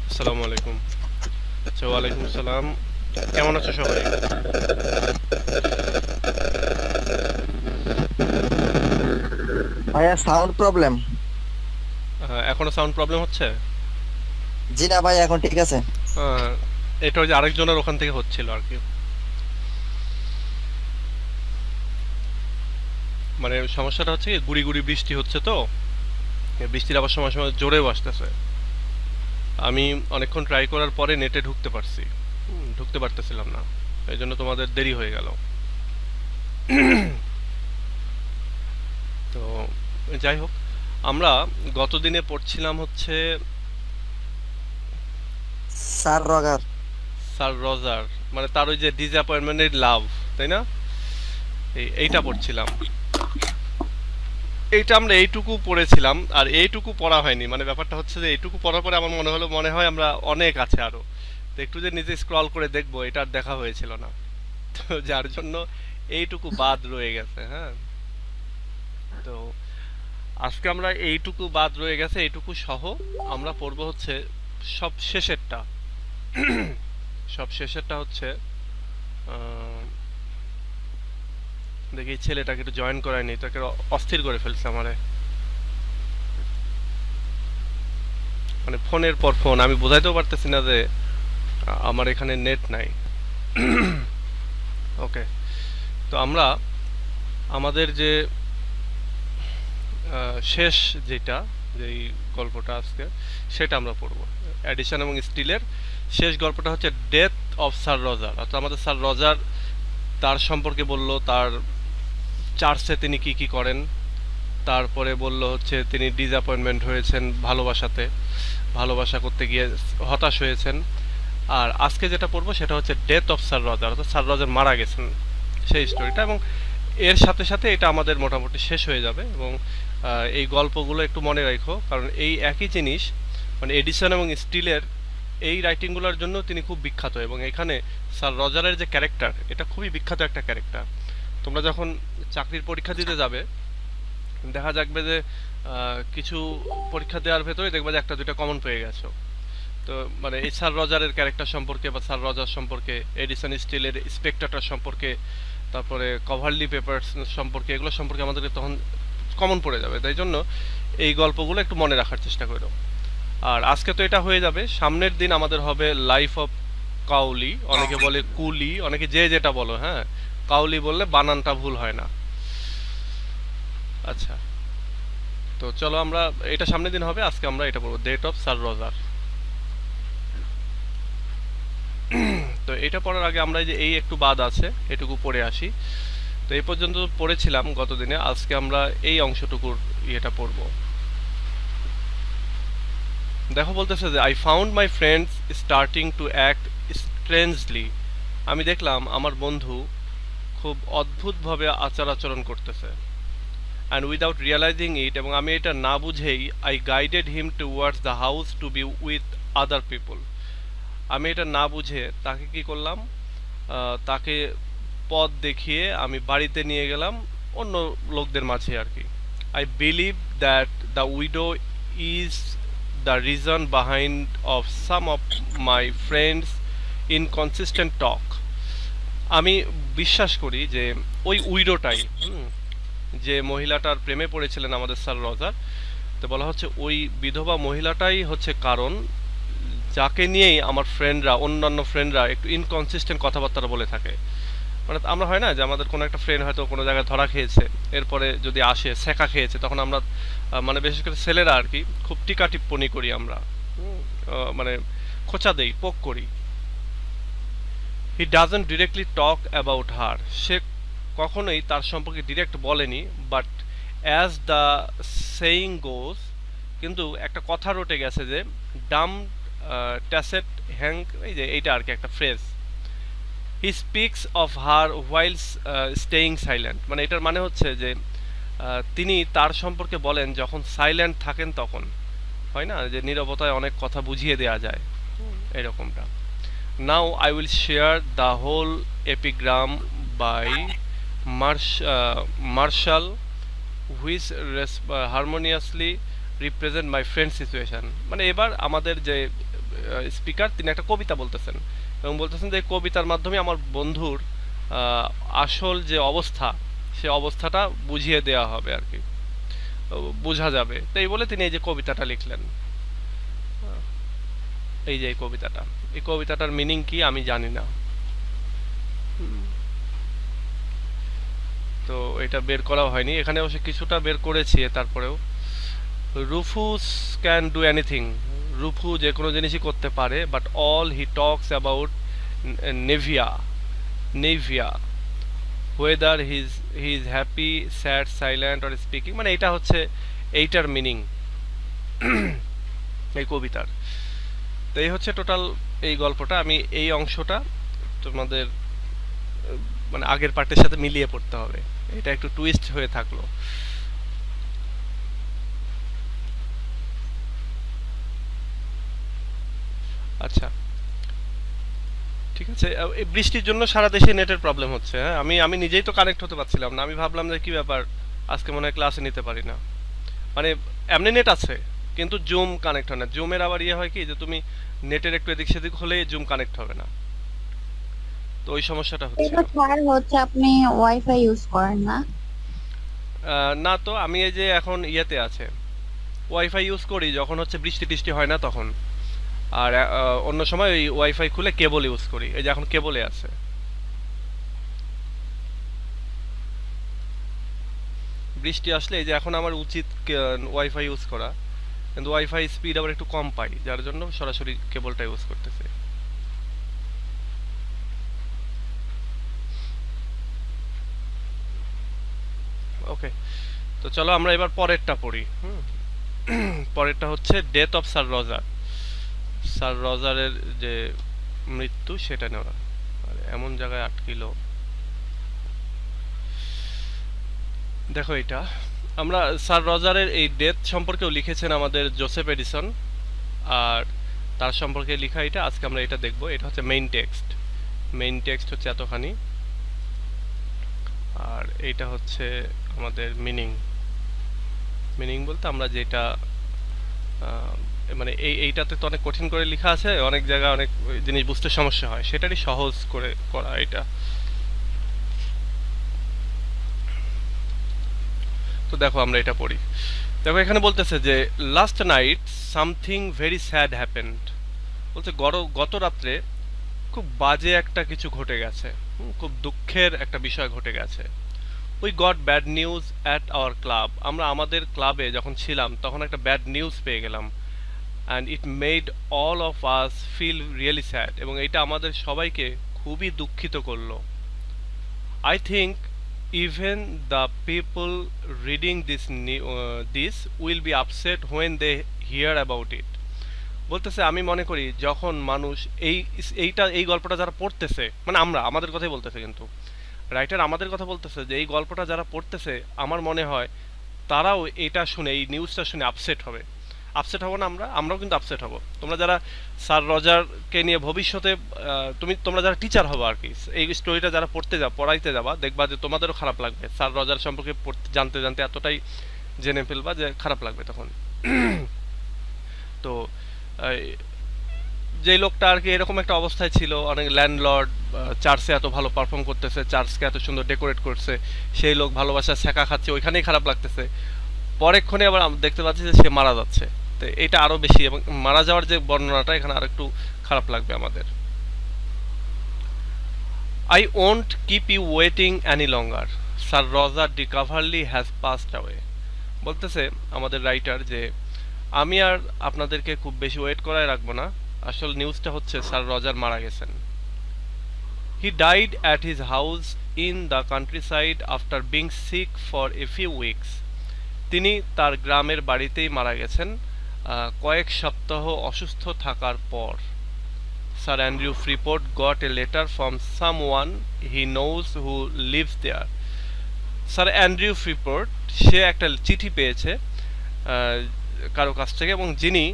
আসসালামু আলাইকুম। আচ্ছা, ওয়ালাইকুম আসসালাম। কেমন আছো সবাই? ভাইয়া সাউন্ড প্রবলেম। এখনো সাউন্ড প্রবলেম হচ্ছে? জি না ভাই, এখন ঠিক আছে। আহ, এটা ওই যে আরেকজনের ওখান থেকে হচ্ছিল আর কি। মানে সমস্যাটা হচ্ছে কি, গুড়ি গুড়ি বৃষ্টি হচ্ছে তো, এই বৃষ্টির আবার সময় সময় জোরেও আসতেছে। আমি অনেকক্ষণ ট্রাই করার পরে নেটে ঢুকতে পারছি, ঢুকতে পারতেছিলাম না। এই জন্য তোমাদের দেরি হয়ে গেল। তো যাই হোক, আমরা গতদিনে পড়ছিলাম হচ্ছে স্যার রগার। স্যার রজার, মানে তার ওই যে ডিসঅ্যাপয়েন্টমেন্টের লাভ, তাই না? এইটা পড়ছিলাম। এইটা আমরা এইটুকু পড়েছিলাম, আর এইটুকু পড়া হয়নি। মানে ব্যাপারটা হচ্ছে যে এইটুকু পড়ার পরে আমার মনে হলো, মনে হয় আমরা অনেক আছে আরো। তো একটু যে নিজে স্ক্রল করে দেখবো, এটা আর দেখা হয়েছিল না। তো যার জন্য এইটুকু বাদ রয়ে গেছে। হ্যাঁ, তো আজকে আমরা এইটুকু বাদ রয়ে গেছে, এইটুকু সহ আমরা পড়বো হচ্ছে সব শেষেরটা। সব শেষেরটা হচ্ছে আহ, দেখি এই ছেলেটাকে একটু জয়েন করায়নি, তাকে অস্থির করে ফেলছে আমারে। মানে ফোনের পর ফোন, আমি বোঝাইতেও পারতেছি না যে আমার এখানে নেট নাই। ওকে, তো আমরা আমাদের যে শেষ যেটা, যেই গল্পটা আজকে, সেটা আমরা পড়বো। এডিশন এবং স্টিলের শেষ গল্পটা হচ্ছে ডেথ অফ স্যার রজার। অর্থাৎ আমাদের স্যার রজার, তার সম্পর্কে বলল, তার চার্চে তিনি কি কি করেন। তারপরে বলল হচ্ছে তিনি ডিসঅ্যাপয়েন্টমেন্ট হয়েছেন ভালোবাসাতে, ভালোবাসা করতে গিয়ে হতাশ হয়েছেন। আর আজকে যেটা পড়বো সেটা হচ্ছে ডেথ অফ স্যার রজার, অর্থাৎ স্যার রজার মারা গেছেন, সেই স্টোরিটা। এবং এর সাথে সাথে এটা আমাদের মোটামুটি শেষ হয়ে যাবে। এবং এই গল্পগুলো একটু মনে রাখো, কারণ এই একই জিনিস, মানে এডিসন এবং স্টিলের এই রাইটিংগুলোর জন্য তিনি খুব বিখ্যাত। এবং এখানে স্যার রজারের যে ক্যারেক্টার, এটা খুবই বিখ্যাত একটা ক্যারেক্টার। তোমরা যখন চাকরির পরীক্ষা দিতে যাবে, দেখা যাবে যে কিছু পরীক্ষা দেওয়ার ভেতরে দেখবে যে একটা দুইটা কমন পেয়ে গেছো। তো মানে এই স্যার রজারের ক্যারেক্টার সম্পর্কে, বা স্যার রজার সম্পর্কে, এডিসন স্টিলের স্পেক্ট্রাটার সম্পর্কে, তারপরে কভারলি পেপারস সম্পর্কে, এগুলো সম্পর্কে আমাদেরকে তখন কমন পড়ে যাবে। তাই জন্য এই গল্পগুলো একটু মনে রাখার চেষ্টা করো। আর আজকে তো এটা হয়ে যাবে, সামনের দিন আমাদের হবে লাইফ অফ কাউলি। অনেকে বলে কুলি, অনেকে যে যেটা বলো। হ্যাঁ, কাউলি বললে বানানটা ভুল হয় না। আচ্ছা, তো চলো আমরা, এটা সামনের দিন হবে, আজকে আমরা এটা বলবো, ডেট অফ স্যার রজার। তো এটা পড়ার আগে আমরা এই যে এই একটু বাদ আছে, এটুকু পড়ে আসি। তো এই পর্যন্ত পড়েছিলাম গতদিনে, আজকে আমরা এই অংশটুকুর ইয়েটা পড়বো। দেখো, বলতেছে যে I found my friends starting to act strangely. আমি দেখলাম আমার বন্ধু খুব অদ্ভুতভাবে আচার আচরণ করতেছে। অ্যান্ড উইদাউট রিয়েলাইজিং ইট, এবং আমি এটা না বুঝেই, I guided him towards the house to B with other people. আমি এটা না বুঝে তাকে কি করলাম, তাকে পথ দেখিয়ে আমি বাড়িতে নিয়ে গেলাম অন্য লোকদের মাঝে আর কি। I believe that the widow is the reason behind of some of my friends inconsistent talk. আমি বিশ্বাস করি যে ওই উইডোটাই, যে মহিলাটার প্রেমে পড়েছিলেন আমাদের স্যার রজার, তো বলা হচ্ছে ওই বিধবা মহিলাটাই হচ্ছে কারণ, যাকে নিয়েই আমার ফ্রেন্ডরা, অন্যান্য ফ্রেন্ডরা একটু ইনকনসিস্টেন্ট কথাবার্তা বলে থাকে। মানে আমরা হয় না যে আমাদের কোনো একটা ফ্রেন্ড হয়তো কোনো জায়গায় ধরা খেয়েছে, এরপরে যদি আসে সেকা খেয়েছে, তখন আমরা মানে বিশেষ করে ছেলেরা আর কি খুব টিকা টিপ্পনি করি আমরা। মানে খোঁচা দেই, পোক করি। He doesn't directly talk about her, সে কখনোই তার সম্পর্কে ডিরেক্ট বলেনি। But as the saying goes, কিন্তু একটা কথা রটে গেছে যে ডাম ট্যাসেট হ্যাং, এই যে এইটা আর কি একটা phrase. He speaks of her whilst staying silent, মানে এটার মানে হচ্ছে যে তিনি তার সম্পর্কে বলেন যখন সাইলেন্ট থাকেন তখন। হয় না যে নীরবতায় অনেক কথা বুঝিয়ে দেওয়া যায়, এরকমটা। Now I will share the whole epigram by Martial, which harmoniously represent my friend situation. মানে এবার আমাদের যে স্পিকার, তিনি একটা কবিতা বলতেছেন এবং বলতেছেন যে কবিতার মাধ্যমে আমার বন্ধুর আসল যে অবস্থা, সে অবস্থাটা বুঝিয়ে দেওয়া হবে আর কি, বোঝা যাবে। তো এই বলে তিনি এই যে কবিতাটা লিখলেন। এই যে এই কবিতাটা, এই কবিতাটার মিনিং কি আমি জানি না। তো এটা বের করা হয়নি এখানে, অবশ্য কিছুটা বের করেছি। তারপরেও রুফুস ক্যান ডু এনিথিং, রুফু যে কোনো জিনিসই করতে পারে, but all he talks about Nivea, Nivea whether he is happy, sad, silent or speaking, মানে এটা হচ্ছে এইটার মিনিং এই কবিতার। তো এই হচ্ছে টোটাল এই গল্পটা। আমি এই অংশটা তোমাদের মানে আগের পার্টের সাথে মিলিয়ে পড়তে হবে, এটা একটু টুইস্ট হয়ে থাকলো। আচ্ছা ঠিক আছে। এই বৃষ্টির জন্য সারা দেশে নেটের প্রবলেম হচ্ছে। হ্যাঁ, আমি আমি নিজেই তো কানেক্ট হতে পারছিলাম না। আমি ভাবলাম যে কি ব্যাপার, আজকে মনে হয় ক্লাসে নিতে পারি না। মানে এমনি নেট আছে কিন্তু জুম কানেক্ট হয় না। জুমের আবার ইয়ে হয় কি যে তুমি নেটের একটু এদিক সেদিক হলে জুম কানেক্ট হবে না, তো ওই সমস্যাটা হচ্ছিল। এটা স্যার হচ্ছে আপনি ওয়াইফাই ইউজ করেন না? না তো আমি এই যে এখন ইয়েতে আছে, ওয়াইফাই ইউজ করি যখন হচ্ছে বৃষ্টি টিষ্টি হয় না তখন। আর অন্য সময় ওই ওয়াইফাই খুলে কেবল ইউজ করি, এই যে এখন কেবলে আছে। বৃষ্টি আসলে এই যে এখন আমার উচিত ওয়াইফাই ইউজ করা, কিন্তু ওয়াইফাই স্পিড আবার একটু কম পাই, যার জন্য সরাসরি কেবলটা ইউজ করতেছে। ওকে, তো চলো আমরা এবার পরেরটা পড়ি। পরেরটা হচ্ছে death of sir Roger, sir রজারের যে মৃত্যু সেটা নেওয়া। এমন জায়গায় আটকিলো, দেখো এটা আমরা স্যার রজারের এই ডেথ সম্পর্কেও লিখেছেন আমাদের জোসেফ এডিসন, আর তার সম্পর্কে লেখা এটা। আজকে আমরা এটা দেখব। এটা হচ্ছে মেইন টেক্সট, মেইন টেক্সট হচ্ছে এতখানি, আর এইটা হচ্ছে আমাদের মিনিং। মিনিং বলতে আমরা যেটা মানে এইটাতে তো অনেক কঠিন করে লেখা আছে, অনেক জায়গায় অনেক জিনিস বুঝতে সমস্যা হয়, সেটারই সহজ করে করা এটা। তো দেখো আমরা এটা পড়ি। দেখো এখানে বলতেছে যে last night something very sad happened, বলছে গত রাত্রে খুব বাজে একটা কিছু ঘটে গেছে, খুব দুঃখের একটা বিষয় ঘটে গেছে। We got bad news at our club, আমরা আমাদের ক্লাবে যখন ছিলাম তখন একটা ব্যাড নিউজ পেয়ে গেলাম। And it made all of us feel really sad, এবং এটা আমাদের সবাইকে খুবই দুঃখিত করলো। I think even the people reading this will be upset when they hear about it, বলতেছে আমি মনে করি যখন মানুষ এই গল্পটা যারা পড়তেছে, মানে আমরা আমাদের কথাই বলতেছে, কিন্তু রাইটার আমাদের কথা বলতেছে যে এই গল্পটা যারা পড়তেছে আমার মনে হয় তারাও এটা শুনে, এই নিউজটা শুনে আপসেট হবে। আপসেট হবো না আমরাও কিন্তু আপসেট হব। তোমরা যারা স্যার রজারকে নিয়ে ভবিষ্যতে তোমরা যারা টিচার হবো আর কি, এই স্টোরিটা যারা পড়াইতে যাবা, দেখবা যে তোমাদেরও খারাপ লাগবে। স্যার রজার সম্পর্কে জানতে জানতে এতটাই জেনে ফেলবা যে খারাপ লাগবে তখন। তো যে লোকটা আর কি এরকম একটা অবস্থায় ছিল, অনেক ল্যান্ডলর্ড, চার্চে এত ভালো পারফর্ম করতেছে, চার্চকে এত সুন্দর ডেকোরেট করছে, সেই লোক ভালোবাসার ছেঁকা খাচ্ছে, ওইখানেই খারাপ লাগতেছে। পরেক্ষণে আবার দেখতে পাচ্ছি যে সে মারা যাচ্ছে, তো এটা আরো বেশি, এবং মারা যাওয়ার যে বর্ণনাটা এখানে আরো একটু খারাপ লাগবে আমাদের। I won't keep you waiting any longer, sir Roger de Coverley has passed away, বলতেছে আমাদের রাইটার যে আমি আর আপনাদেরকে খুব বেশি ওয়েট করায় রাখবো না। আসল নিউজটা হচ্ছে স্যার রজার মারা গেছেন। He died at his house in the countryside after being sick for a few weeks, তিনি তার গ্রামের বাড়িতেই মারা গেছেন কয়েক সপ্তাহ অসুস্থ থাকার পর। Sir Andrew Freeport got a letter from someone he knows who lives there, sir Andrew Freeport সে একটা চিঠি পেয়েছে কারো কাছ থেকে, এবং যিনি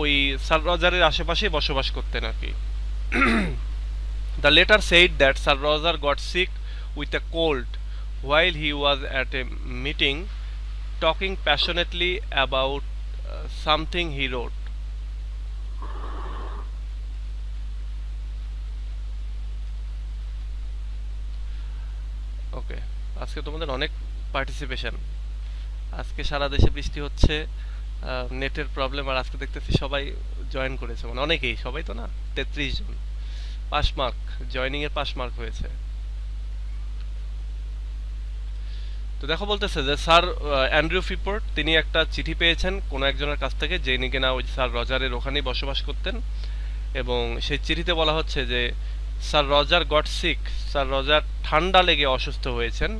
ওই স্যার রজারের আশেপাশেই বসবাস করতেন আর কি। The letter said that sir Roger got sick with a cold while he was at a meeting talking passionately about something he wrote. আজকে তোমাদের অনেক পার্টিসিপেশন। আজকে সারা দেশে বৃষ্টি হচ্ছে, নেটের প্রবলেম, আর আজকে দেখতেছি সবাই জয়েন করেছে, মানে অনেকেই, সবাই তো না, 33 জন। পাস মার্ক, জয়নিং এর পাস মার্ক হয়েছে। তো দেখো বলতেছে যে স্যার অ্যান্ড্রু ফিপোর্ট তিনি একটা চিঠি পেয়েছেন কোনো একজনের কাছ থেকে, যিনি কিনা ওই স্যার রজারের ওখানেই বসবাস করতেন, এবং সেই চিঠিতে বলা হচ্ছে যে sir Roger got sick, sir Roger ঠান্ডা লেগে অসুস্থ হয়েছেন,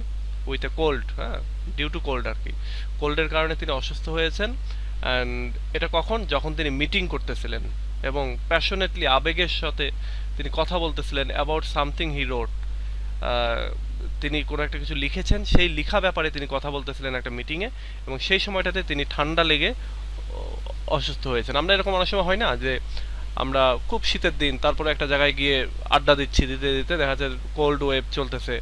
উইথ এ কোল্ড, হ্যাঁ, ডিউ টু কোল্ড আর কি, কোল্ডের কারণে তিনি অসুস্থ হয়েছেন। অ্যান্ড এটা কখন, যখন তিনি মিটিং করতেছিলেন এবং প্যাশনেটলি, আবেগের সাথে তিনি কথা বলতেছিলেন অ্যাবাউট সামথিং হি রোট, তিনি কোনো একটা কিছু লিখেছেন, সেই লিখা ব্যাপারে তিনি কথা বলতেছিলেন একটা মিটিংয়ে, এবং সেই সময়টাতে তিনি ঠান্ডা লেগে অসুস্থ হয়েছেন। আমরা এরকম অনেক সময় হয় না যে আমরা খুব শীতের দিন, তারপরে একটা জায়গায় গিয়ে আড্ডা দিচ্ছি, দিতে দিতে দেখা যাচ্ছে কোল্ড ওয়েভ চলতেছে,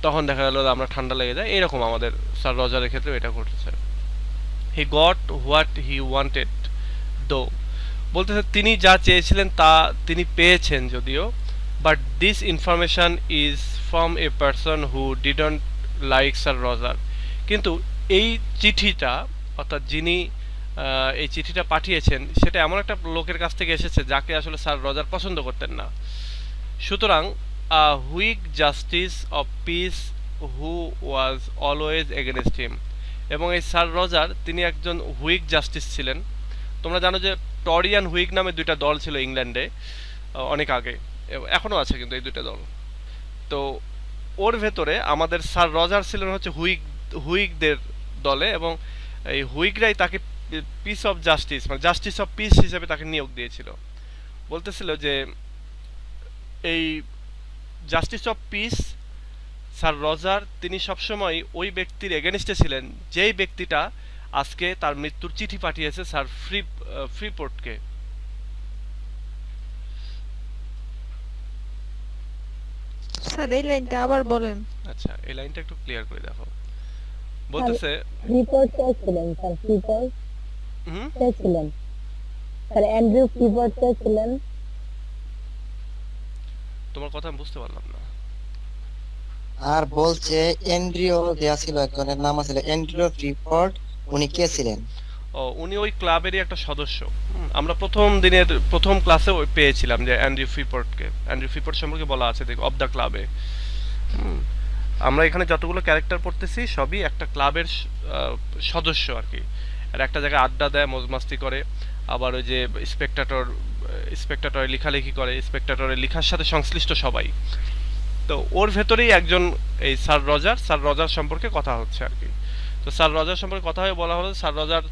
তখন দেখা গেল আমরা ঠান্ডা লেগে যায়। এরকম আমাদের স্যার রজারের ক্ষেত্রে এটা ঘটেছে। He got what he wanted দো, বলতেছে তিনি যা চেয়েছিলেন তা তিনি পেয়েছেন যদিও, but this information is from a person who didn't like sir Roger, কিন্তু এই চিঠিটা, অর্থাৎ যিনি এই চিঠিটা পাঠিয়েছেন, সেটা এমন একটা লোকের কাছ থেকে এসেছে যাকে আসলে স্যার রজার পছন্দ করতেন না। সুতরাং Whig justice of peace who was always against হিম, এবং এই স্যার রজার তিনি একজন হুইগ জাস্টিস ছিলেন। তোমরা জানো যে টরি অ্যান্ড হুইগ নামে দুইটা দল ছিল ইংল্যান্ডে অনেক আগে, এখনও আছে কিন্তু এই দুইটা দল। তো ওর ভেতরে আমাদের স্যার রজার ছিলেন হচ্ছে হুইগদের দলে, এবং এই হুইগরাই তাকে পিস অফ জাস্টিস, মানে জাস্টিস অফ পিস হিসেবে তাকে নিয়োগ দিয়েছিল। বলতেছিল যে এই justice of piece sir Roger তিনি সবসময় ওই ব্যক্তির এগেনস্টে ছিলেন যেই ব্যক্তিটা আজকে তার মৃত্যুর চিঠি পাঠিয়েছে স্যার ফ্রিপোর্টকে। স্যার এই লাইনটা আবার বলেন। আচ্ছা, এই লাইনটা একটু ক্লিয়ার করে দেখো। বলতেছে ফ্রিপোর্ট কে ছিলেন স্যার? ফ্রিপোর্ট হুম কে ছিলেন স্যার? অ্যান্ড্রু ফ্রিপোর্ট কে ছিলেন? তোমার কথা আমি বুঝতে পারলাম না। আর বলছে এন্ড্রিও দেয়া ছিল, একজনের নাম আছিল এন্ড্রিও ফ্রিপোর্ট, উনি কে ছিলেন? ও, উনি ওই ক্লাবেরই একটা সদস্য। আমরা প্রথম দিনের প্রথম ক্লাসে ওই পেয়েছিলাম যে অ্যান্ড্রু ফিপোর্টকে, অ্যান্ড্রু ফিপোর্ট সম্পর্কে বলা আছে দেখো অফ দ্য ক্লাবে। আমরা এখানে যতগুলো ক্যারেক্টার পড়তেছি সবই একটা ক্লাবের সদস্য আর কি, আর একটা জায়গায় আড্ডা দেয়, মজমাস্তি করে, আবার ওই যে স্পেক্টাটরে লেখালেখি করে, স্পেক্টাটরের লেখার সাথে সংশ্লিষ্ট সবাই। তো ওর ভেতরেই একজন এই স্যার রজার সম্পর্কে কথা হচ্ছে আর কি। তো স্যার রজার সম্পর্কে কথা হয়ে বলা হলো স্যার রজার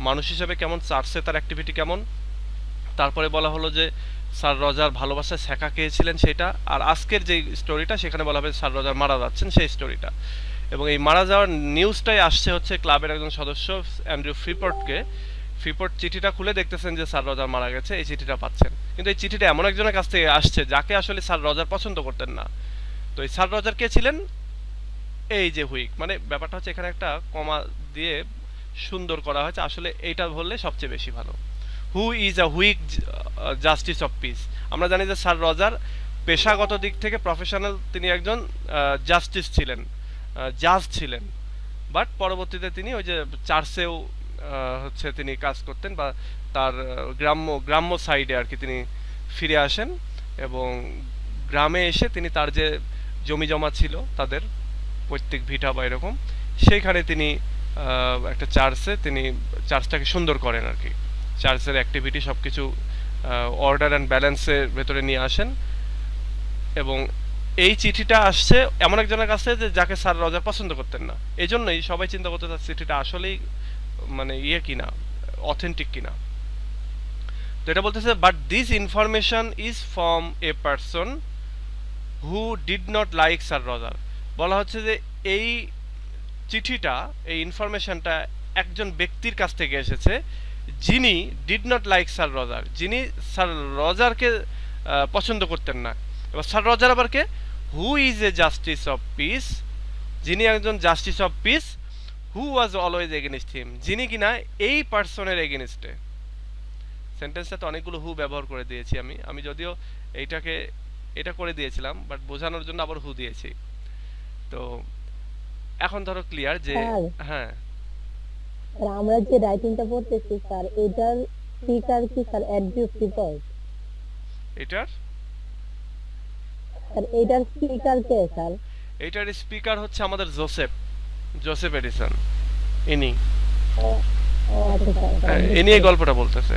মানুষ হিসেবে কেমন, চার্চে তার অ্যাক্টিভিটি কেমন, তারপরে বলা হলো যে স্যার রজার ভালোবাসায় ছ্যাঁকা খেয়েছিলেন সেটা, আর আজকের যে স্টোরিটা সেখানে বলা হবে স্যার রজার মারা যাচ্ছেন সেই স্টোরিটা। এবং এই মারা যাওয়ার নিউজটাই আসছে হচ্ছে ক্লাবের একজন সদস্য অ্যান্ড্রু ফ্রিপোর্টকে। ফ্রিপোর্ট চিঠিটা খুলে দেখতেছেন যে স্যার রজার মারা গেছে, এই চিঠিটা পাচ্ছেন, কিন্তু এই চিঠিটা এমন একজনের কাছ থেকে আসছে যাকে আসলে স্যার রজার পছন্দ করতেন না। তো এই স্যার রজার কে ছিলেন? এই যে হুইগ, মানে ব্যাপারটা হচ্ছে এখানে একটা কমা দিয়ে সুন্দর করা হয়েছে, আসলে এইটা বললে সবচেয়ে বেশি ভালো। Who is a Whig justice of piece. আমরা জানি যে স্যার রজার পেশাগত দিক থেকে প্রফেশনাল, তিনি একজন জাস্টিস ছিলেন, জাজ ছিলেন, বাট পরবর্তীতে তিনি ওই যে চার্চেও হচ্ছে তিনি কাজ করতেন, বা তার গ্রাম্য সাইডে আর কি তিনি ফিরে আসেন, এবং গ্রামে এসে তিনি তার যে জমি জমা ছিল তাদের পৈতৃক ভিটা বা এরকম, সেইখানে তিনি একটা তিনি চার্চটাকে সুন্দর করেন আর কি, চার্চের অ্যাক্টিভিটি সব কিছু অর্ডার অ্যান্ড ব্যালেন্সের ভেতরে নিয়ে আসেন। এবং এই চিঠিটা আসছে এমন একজনের কাছে যে যাকে স্যার রজার পছন্দ করতেন না, এই জন্যই সবাই চিন্তা করতে তার চিঠিটা আসলেই মানে কিনা, অথেন্টিক কিনা। তো এটা বলতেছে but this information is from a person who did not like sir Roger. বলা হচ্ছে যে এই চিঠিটা, এই ইনফরমেশনটা একজন ব্যক্তির কাছ থেকে এসেছে যিনি did not like sir Roger, যিনি স্যার রজারকে পছন্দ করতেন না। এবার স্যার রজার আবার কে? Who is a justice of peace, যিনি একজন justice of peace, who was always against him, যিনি কিনা এই পার্সনের এগেনস্টে। সেন্টেন্সটাতে অনেকগুলো হু ব্যবহার করে দিয়েছি আমি যদিও এটা করে দিয়েছিলাম, বাট বোঝানোর জন্য আবার হু দিয়েছি। তো এখন ধরো ক্লিয়ার যে স্যার হ্যাঁ স্যার আমরা যে রাইটিংটা পড়তেছি স্যার এটার স্পিকার কি স্যার অ্যান্ড্রু ফিফোর্ড? এটার স্যার এটার স্পিকার কে স্যার? এটার স্পিকার হচ্ছে আমাদের জোসেফ এডিসন। ইনি ও ও আচ্ছা স্যার স্যার ইনি এই বুঝছি। গল্পটা বলতেছে।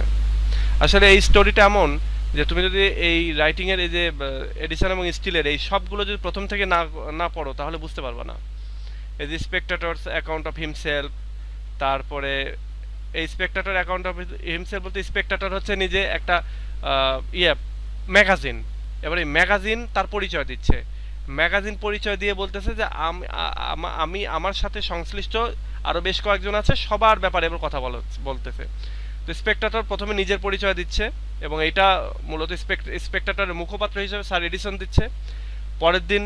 আসলে এই স্টোরিটা এমন যে তুমি যদি এই রাইটিং এর এই যে এডিসন এবং স্টিলের এই সবগুলো যদি প্রথম থেকে না না পড়ো তাহলে বুঝতে পারবে না। এই যে স্পেকটেটরস অ্যাকাউন্ট অফ হিমসেলফ, তারপরে এই স্পেকটেটর অ্যাকাউন্ট অফ হিমসেলফ বলতে স্পেকটেটর হচ্ছে নিজে একটা ইয়ে ম্যাগাজিন। এবার এই ম্যাগাজিন তার পরিচয় দিচ্ছে, ম্যাগাজিন পরিচয় দিয়ে বলতেছে যে আমি আমার সাথে সংশ্লিষ্ট আরো বেশ কয়েকজন আছে, সবার ব্যাপারে এবার কথা বলতেছে। তো স্পেকটেটর প্রথমে নিজের পরিচয় দিচ্ছে এবং এটা মূলত স্পেকটেটরের মুখপাত্র হিসেবে স্যার এডিসন দিচ্ছে। পরের দিন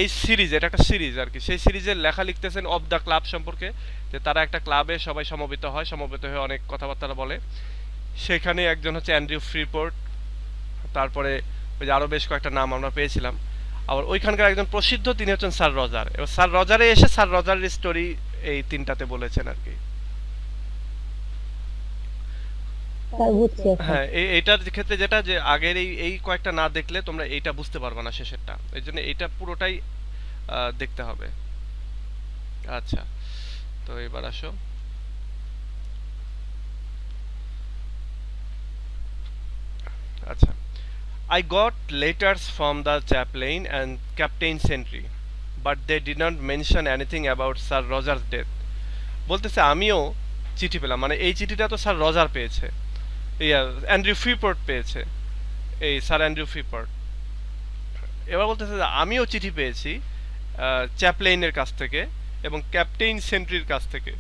এই সিরিজ, এটা একটা সিরিজ আর কি, সেই সিরিজের লেখা লিখতেছেন অফ দ্য ক্লাব সম্পর্কে, যে তারা একটা ক্লাবে সবাই সমবেত হয়, সমবেত হয়ে অনেক কথাবার্তা বলে। সেখানে একজন হচ্ছে অ্যান্ড্রিউ ফ্রিপোর্ট, তারপরে ওই যে আরও বেশ কয়েকটা নাম আমরা পেয়েছিলাম। আবার ওইখানকার একজন প্রসিদ্ধ তিনি হচ্ছেন স্যার রজার। এবার স্যার রজারে এসে স্যার রজারের স্টোরি এই তিনটাতে বলেছেন আর কি। স্যার বুঝছি এখন। হ্যাঁ এইটার ক্ষেত্রে যেটা যে আগের এই কয়েকটা না দেখলে তোমরা এইটা বুঝতে পারবে না শেষেরটা, এই জন্য এইটা পুরোটাই দেখতে হবে। আচ্ছা, তো এবার আসো। আচ্ছা, I got letters from the chaplain and Captain Sentry, but they did not mention anything about Sir Roger's death. বলতেছে আমিও চিঠি পেলাম, মানে এই চিঠিটা তো স্যার রজার পেয়েছে, অ্যান্ড্রিউ ফ্রিপোর্ট পেয়েছে, এই স্যার অ্যান্ড্রিউ ফ্রিপোর্ট। এবার বলতেছে যে আমিও চিঠি পেয়েছি চ্যাপলেইনের কাছ থেকে এবং ক্যাপ্টেন সেন্ট্রির কাছ থেকে।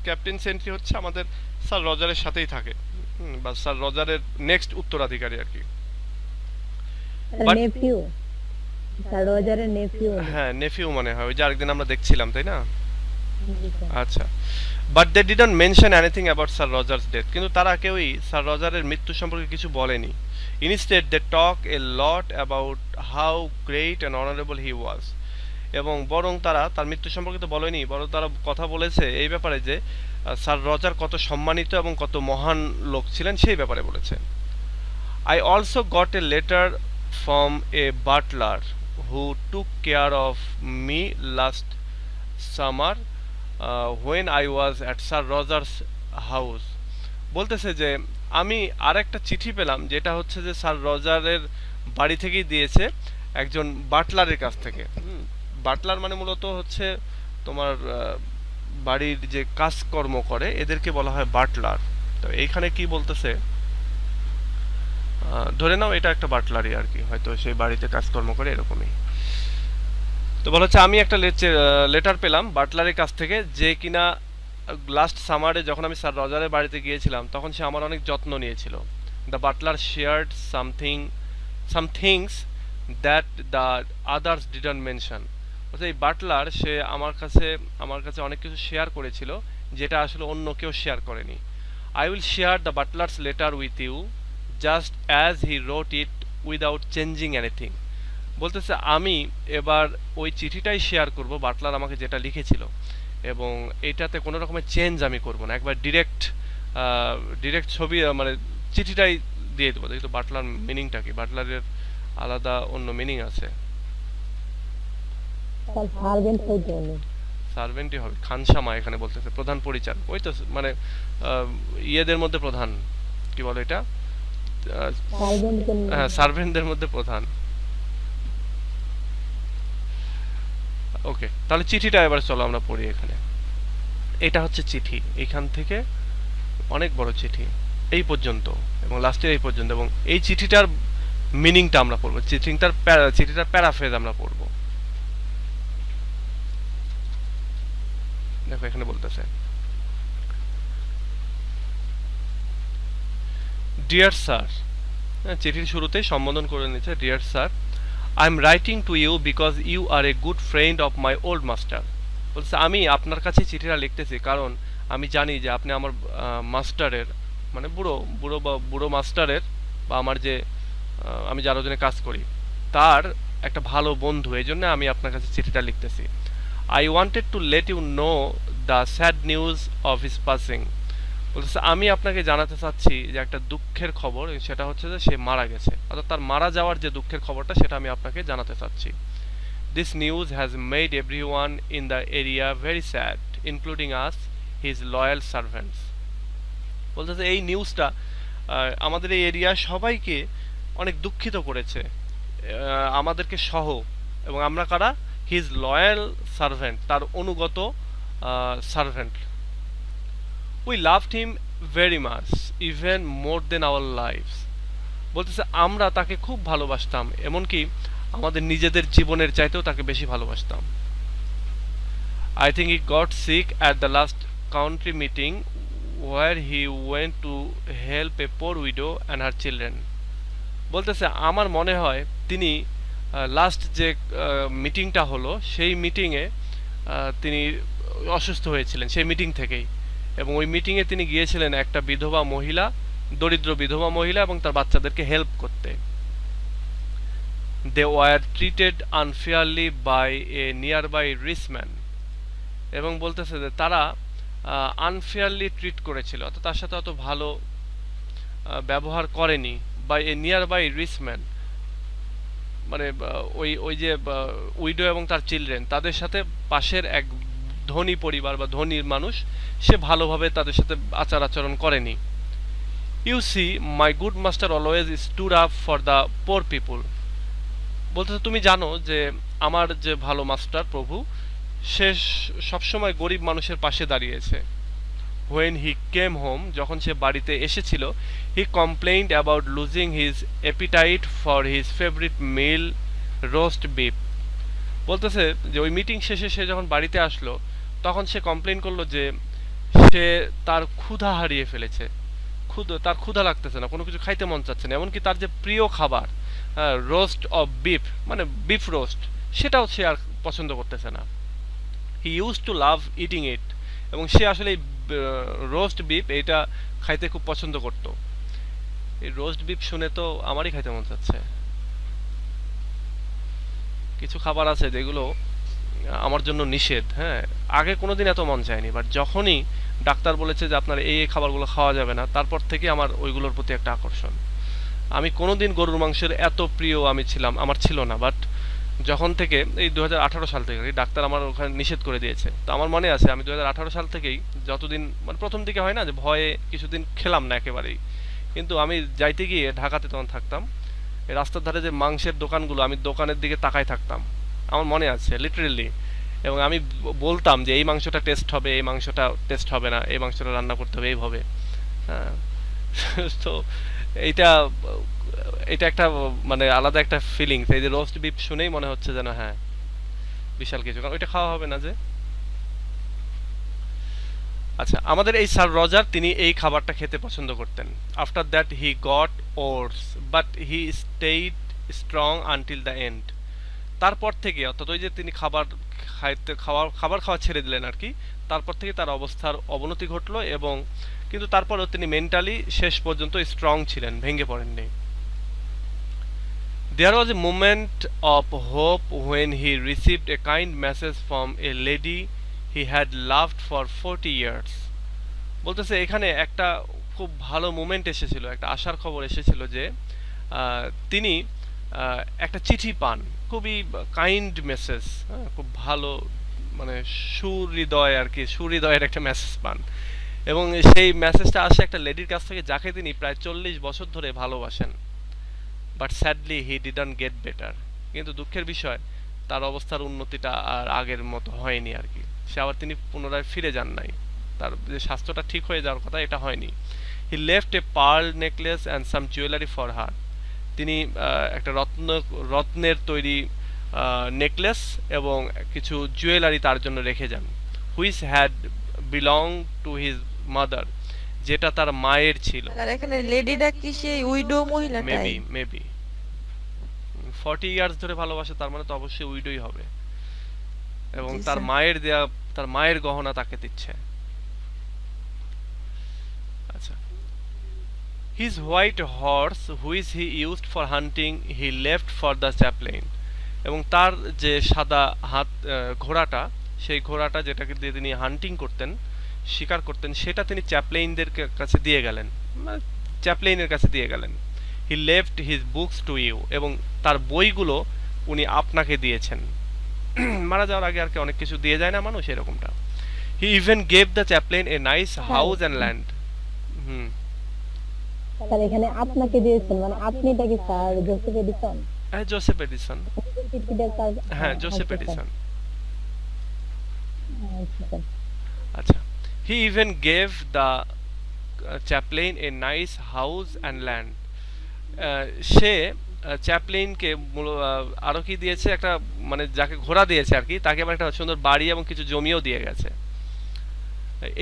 ক্যাপ্টেন সেন্ট্রি হচ্ছে আমাদের স্যার রজারের সাথেই থাকে, বা স্যার রজারের নেক্সট উত্তরাধিকারী আর কি। স্যার But- নেফিউ, স্যার রজারের নেফিউ। হ্যাঁ নেফিউ মনে হয়, ওই যে আরেকদিন আমরা দেখছিলাম তাই না। আচ্ছা, but they didn't mention anything about sir Roger's death, কিন্তু তারা কেউই স্যার রজারের মৃত্যু সম্পর্কে কিছু বলেনি। Instead they talk a lot about how great and honourable he was, এবং বরং তারা তার মৃত্যু সম্পর্কে তো বলেনি, বরং তারা কথা বলেছে এই ব্যাপারে যে স্যার রজার কত সম্মানিত এবং কত মহান লোক ছিলেন সেই ব্যাপারে বলেছে। I also got a letter from a butler who took care of me last summer when I was at Sir Roger's house. বলতেছে যে আমি আরেকটা চিঠি পেলাম যেটা হচ্ছে যে স্যার রজারের বাড়ি থেকেই দিয়েছে একজন বাটলারের কাছ থেকে। বাটলার মানে মূলত হচ্ছে তোমার বাড়ির যে কাজকর্ম করে এদেরকে বলা হয় বাটলার। তো এইখানে কি বলতেছে, ধরে নাও এটা একটা বাটলারই আর কি, হয়তো সেই বাড়িতে কাজকর্ম করে এরকমই। তো বলা হচ্ছে আমি একটা লেটার পেলাম বাটলারের কাছ থেকে, যে কিনা লাস্ট সামারে যখন আমি স্যার রজারের বাড়িতে গিয়েছিলাম তখন সে আমার অনেক যত্ন নিয়েছিল। The butler shared some things that the others didn't mention. অর্থাৎ এই বাটলার সে আমার কাছে অনেক কিছু শেয়ার করেছিল যেটা আসলে অন্য কেউ শেয়ার করেনি। I will share the butler's letter with you just as he wrote it without changing anything. বলতেছে আমি এবার ওই চিঠিটাই শেয়ার করব বাটলার আমাকে যেটা লিখেছিল, এবং এইটাতে কোনো রকমের চেঞ্জ আমি করব না, একবার ডিরেক্ট ছবি মানে চিঠিটাই দিয়ে দেবো। দেখি তো বাটলার মিনিংটা কি, বাটলারের আলাদা অন্য মিনিং আছে। স্যার সার্ভেন্ট হইতে উনি। সার্ভেন্টই হবে, খানসামা এখানে বলতেছে, প্রধান পরিচারক, ওই তো মানে ইয়েদের মধ্যে প্রধান, কি বলে এটা, সার্ভেন্ট হ্যাঁ সার্ভেন্টদের মধ্যে প্রধান। ওকে, তাহলে চিঠিটা এবার চলো আমরা পড়ি এখানে। এটা হচ্ছে চিঠি, এখান থেকে অনেক বড় চিঠি এই পর্যন্ত এবং লাস্টে এই পর্যন্ত, এবং এই চিঠিটার মিনিংটা আমরা পড়বো, চিঠিটার প্যারাফ্রেজ আমরা পড়বো। দেখো এখানে বলতেছে, ডিয়ার স্যার, চিঠির শুরুতেই সম্বোধন করে নিচ্ছে dear sir, I am writing to you because you are a good friend of my old master. বলছে আমি আপনার কাছে চিঠিটা লিখতেছি কারণ আমি জানি যে আপনি আমার মাস্টারের, মানে বুড়ো মাস্টারের, বা আমার যে আমি যার জন্য কাজ করি তার একটা ভালো বন্ধু, এই জন্য আমি আপনার কাছে চিঠিটা লিখতেছি। I wanted to let you know the sad news of his passing. বলতেছে আমি আপনাকে জানাতে চাচ্ছি যে একটা দুঃখের খবর, সেটা হচ্ছে যে সে মারা গেছে, অর্থাৎ তার মারা যাওয়ার যে দুঃখের খবরটা সেটা আমি আপনাকে জানাতে চাচ্ছি। This news has made everyone in the area very sad, including us, his loyal servants. বলতেছে এই নিউজটা আমাদের এই এরিয়া সবাইকে অনেক দুঃখিত করেছে, আমাদেরকে সহ, এবং আমরা কারা? হিজ লয়াল সার্ভেন্ট, তার অনুগত servant. We loved him very much, even more than our lives. বলতেছে আমরা তাকে খুব ভালোবাসতাম, এমনকি আমাদের নিজেদের জীবনের চাইতেও তাকে বেশি ভালোবাসতাম। I think he got sick at the last country meeting where he went to help a poor widow and her children. বলতেছে আমার মনে হয় তিনি লাস্ট যে মিটিংটা হলো সেই মিটিংয়ে তিনি অসুস্থ হয়েছিলেন সেই মিটিং থেকেই, এবং ওই মিটিংয়ে তিনি গিয়েছিলেন একটা বিধবা মহিলা, দরিদ্র বিধবা মহিলা এবং তার বাচ্চাদেরকে হেল্প করতে। They were treated unfairly by a nearby rich man. এবং বলতেছে যে তারা আনফেয়ারলি ট্রিট করেছিল, অর্থাৎ তার সাথে অত ভালো ব্যবহার করেনি, by a nearby rich man, মানে ওই যে উইডো এবং তার চিলড্রেন, তাদের সাথে পাশের এক ধনী পরিবার বা ধনী মানুষ, সে ভালোভাবে তাদের সাথে আচার আচরণ করেনি। You see my good master always stood up for the poor people. বলতেছে তুমি জানো যে আমার যে ভালো মাস্টার প্রভু, সে সবসময় গরিব মানুষের পাশে দাঁড়িয়েছে। When he came home, যখন সে বাড়িতে এসেছিল, he complained about losing his appetite for his favorite meal, roast beef. বলতেছে যে ওই মিটিং শেষে সে যখন বাড়িতে আসলো, তখন সে কমপ্লেইন করলো যে সে তার ক্ষুধা হারিয়ে ফেলেছে, তার ক্ষুধা লাগতেছে না, কোনো কিছু খাইতে মন চাচ্ছে না, এমনকি তার যে প্রিয় খাবার রোস্ট অফ বিফ, মানে বিফ রোস্ট, সেটাও সে আর পছন্দ করতেছে না। He used to love eating it, এবং সে আসলে রোস্ট বিফ এইটা খাইতে খুব পছন্দ করত। এই রোস্ট বিফ শুনে তো আমারই খাইতে মন চাচ্ছে। কিছু খাবার আছে যেগুলো আমার জন্য নিষেধ, হ্যাঁ, আগে কোনোদিন এত মন চায়নি, বাট যখনই ডাক্তার বলেছে যে আপনার এই খাবারগুলো খাওয়া যাবে না, তারপর থেকে আমার ওইগুলোর প্রতি একটা আকর্ষণ। আমি কোনোদিন গরুর মাংসের এত প্রিয় আমার ছিল না, বাট যখন থেকে এই 2018 সাল থেকে ডাক্তার আমার ওখানে নিষেধ করে দিয়েছে, তো আমার মনে আছে আমি 2018 সাল থেকেই যতদিন, মানে প্রথম দিকে হয় না যে ভয়ে কিছুদিন খেলাম না একেবারেই, কিন্তু আমি যাইতে গিয়ে ঢাকাতে তখন থাকতাম, এই রাস্তার ধারে যে মাংসের দোকানগুলো, আমি দোকানের দিকে তাকায় থাকতাম, আমার মনে আছে লিটারেলি, এবং আমি বলতাম যে এই মাংসটা টেস্ট হবে, এই মাংসটা টেস্ট হবে না, এই মাংসটা রান্না করতে হবে এইভাবে। হ্যাঁ, তো এটা একটা মানে আলাদা একটা ফিলিংস। এই যে রোস্ট বিফ শুনেই মনে হচ্ছে যেন হ্যাঁ বিশাল কিছু, কারণ ওইটা খাওয়া হবে না যে। আচ্ছা, আমাদের এই স্যার রজার তিনি এই খাবারটা খেতে পছন্দ করতেন। After that he got oats, but he stayed strong until the end. তারপর থেকে, অর্থাৎ ওই যে তিনি খাবার খাওয়া ছেড়ে দিলেন আর কি, তারপর থেকে তার অবস্থার অবনতি ঘটলো, এবং কিন্তু তারপরেও তিনি মেন্টালি শেষ পর্যন্ত স্ট্রং ছিলেন, ভেঙে পড়েননি। There was a moment of hope when he received a kind message from a lady he had loved for 40 years. বলতেছে এখানে একটা খুব ভালো মোমেন্ট এসেছিল, একটা আশার খবর এসেছিল যে তিনি একটা চিঠি পান, খুবই কাইন্ড মেসেজ, খুব ভালো, মানে সুহৃদয় আর কি, সুহৃদয়ের একটা মেসেজ পান, এবং সেই মেসেজটা আসে একটা লেডির কাছ থেকে যাকে তিনি প্রায় 40 বছর ধরে ভালোবাসেন। But sadly he didn't get better. কিন্তু দুঃখের বিষয় তার অবস্থার উন্নতিটা আর আগের মতো হয়নি আর কি, সে আবার তিনি পুনরায় ফিরে যান নাই, তার যে স্বাস্থ্যটা ঠিক হয়ে যাওয়ার কথা এটা হয়নি। He left a pearl necklace and some jewellery for her. তিনি একটা রত্নের তৈরি নেকলেস এবং কিছু জুয়েলারি তার জন্য রেখে যান, which had belong to his mother, যেটা তার মায়ের ছিল। আর এখানে লেডিটা কি সেই উইডো মহিলাটাই? মেবি 40 ইয়ার্স ধরে ভালোবাসে, তার মানে তো অবশ্যই উইডোই হবে, এবং তার মায়ের দেয়া, তার মায়ের গহনা তাকে দিচ্ছে। আচ্ছা, his white horse which he used for hunting he left for the chaplain, এবং তার যে সাদা ঘোড়াটা সেই ঘোড়াটা যেটাকে দিয়ে তিনি হান্টিং করতেন, শিকার করতেন, সেটা তিনি চ্যাপলেইনদের কাছে দিয়ে গেলেন, চ্যাপলেইনের কাছে দিয়ে গেলেন। He left his books to you, এবং তার বইগুলো উনি আপনাকে দিয়েছেন। মারা যাওয়ার আগে আর কি অনেক কিছু দিয়ে যায় না মানুষ, এরকমটা। He even gave the chaplain a nice house and land. Sir এখানে আপনাকে দিয়েছেন মানে আপনিটা কি স্যার জোসেফ এডিসন? হ্যাঁ, জোসেফ এডিসন। হ্যাঁ, জোসেফ এডিসন। আচ্ছা, he even gave the chaplain a nice house and land. সে চ্যাপলেইনকে আরো কি দিয়েছে, একটা মানে যাকে ঘোড়া দিয়েছে আর কি, তাকে আবার একটা সুন্দর বাড়ি এবং কিছু জমিও দিয়ে গেছে।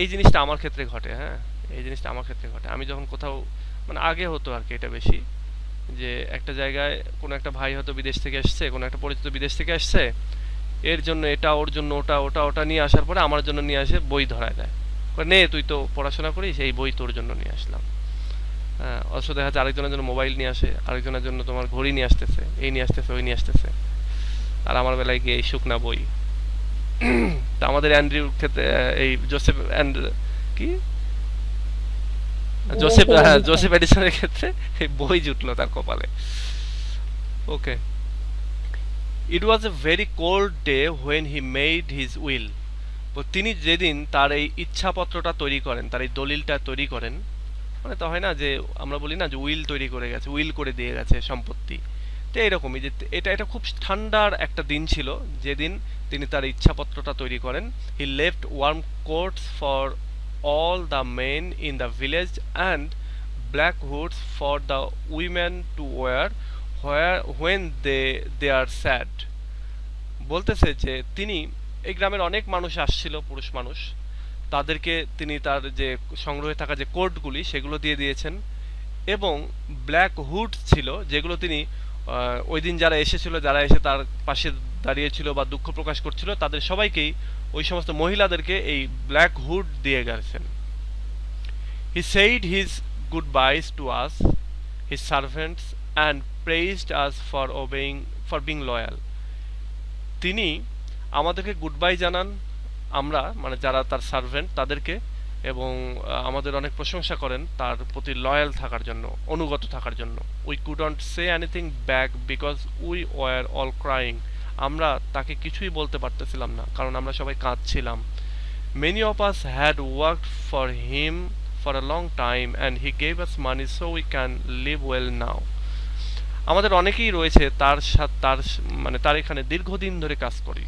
এই জিনিসটা আমার ক্ষেত্রে ঘটে। হ্যাঁ, এই জিনিসটা আমার ক্ষেত্রে ঘটে। আমি যখন কোথাও, মানে আগে হতো আর কি এটা বেশি, যে একটা জায়গায় কোনো একটা ভাই হয়তো বিদেশ থেকে আসছে, কোনো একটা পরিচিত বিদেশ থেকে আসছে, এর জন্য এটা, ওর জন্য ওটা, ওটা ওটা নিয়ে আসার পরে আমার জন্য নিয়ে আসে বই ধরায় দেয়, নে তুই তো পড়াশোনা করিস, এই বই তোর জন্য নিয়ে আসলাম। হ্যাঁ, অবশ্য দেখা যাচ্ছে আরেকজনের জন্য মোবাইল নিয়ে আসে, আরেকজনের জন্য তোমার ঘড়ি নিয়ে আসতেছে, এই নিয়ে আসতেছে, ওই নিয়ে আসতেছে, আর আমার বেলায় গিয়ে এই শুকনা বই। তা আমাদের অ্যান্ড্রিউর ক্ষেত্রে এই জোসেফ জোসেফ এডিসনের ক্ষেত্রে এই বই জুটলো তার কপালে। Okay. It was a very cold day when he made his will. তিনি যেদিন তার এই ইচ্ছাপত্রটা তৈরি করেন, তার এই দলিলটা তৈরি করেন, মানে তো হয় না যে আমরা বলি না যে উইল তৈরি করে গেছে, উইল করে দিয়ে গেছে সম্পত্তি, তো এরকমই যে এটা খুব ঠান্ডার একটা দিন ছিল যেদিন তিনি তার ইচ্ছাপত্রটা তৈরি করেন। He left warm coats for all the men in the village and black hoods for the women to wear when they are sad. বলতেছে যে তিনি, এই গ্রামের অনেক মানুষ আসছিল, পুরুষ মানুষ, তাদেরকে তিনি তার যে সংগ্রহে থাকা যে কোটগুলি সেগুলো দিয়ে দিয়েছেন, এবং ব্ল্যাক হুড ছিল যেগুলো তিনি ওই দিন যারা এসেছিল, যারা এসে তার পাশে দাঁড়িয়েছিল বা দুঃখ প্রকাশ করছিল, তাদের সবাইকেই, ওই সমস্ত মহিলাদেরকে এই ব্ল্যাক হুড দিয়ে গেছেন। He said his goodbyes to us his servants and praised us for being loyal. তিনি আমাদেরকে গুড বাই জানান, আমরা মানে যারা তার সার্ভেন্ট তাদেরকে, এবং আমাদের অনেক প্রশংসা করেন তার প্রতি লয়াল থাকার জন্য, অনুগত থাকার জন্য। We couldn't say anything back because we were all crying. আমরা তাকে কিছুই বলতে পারতেছিলাম না, কারণ আমরা সবাই কাঁদছিলাম। Many of us had worked for him for a long time and he gave us money so we can live well now. আমাদের অনেকেই রয়েছে তার এখানে দীর্ঘদিন ধরে কাজ করি,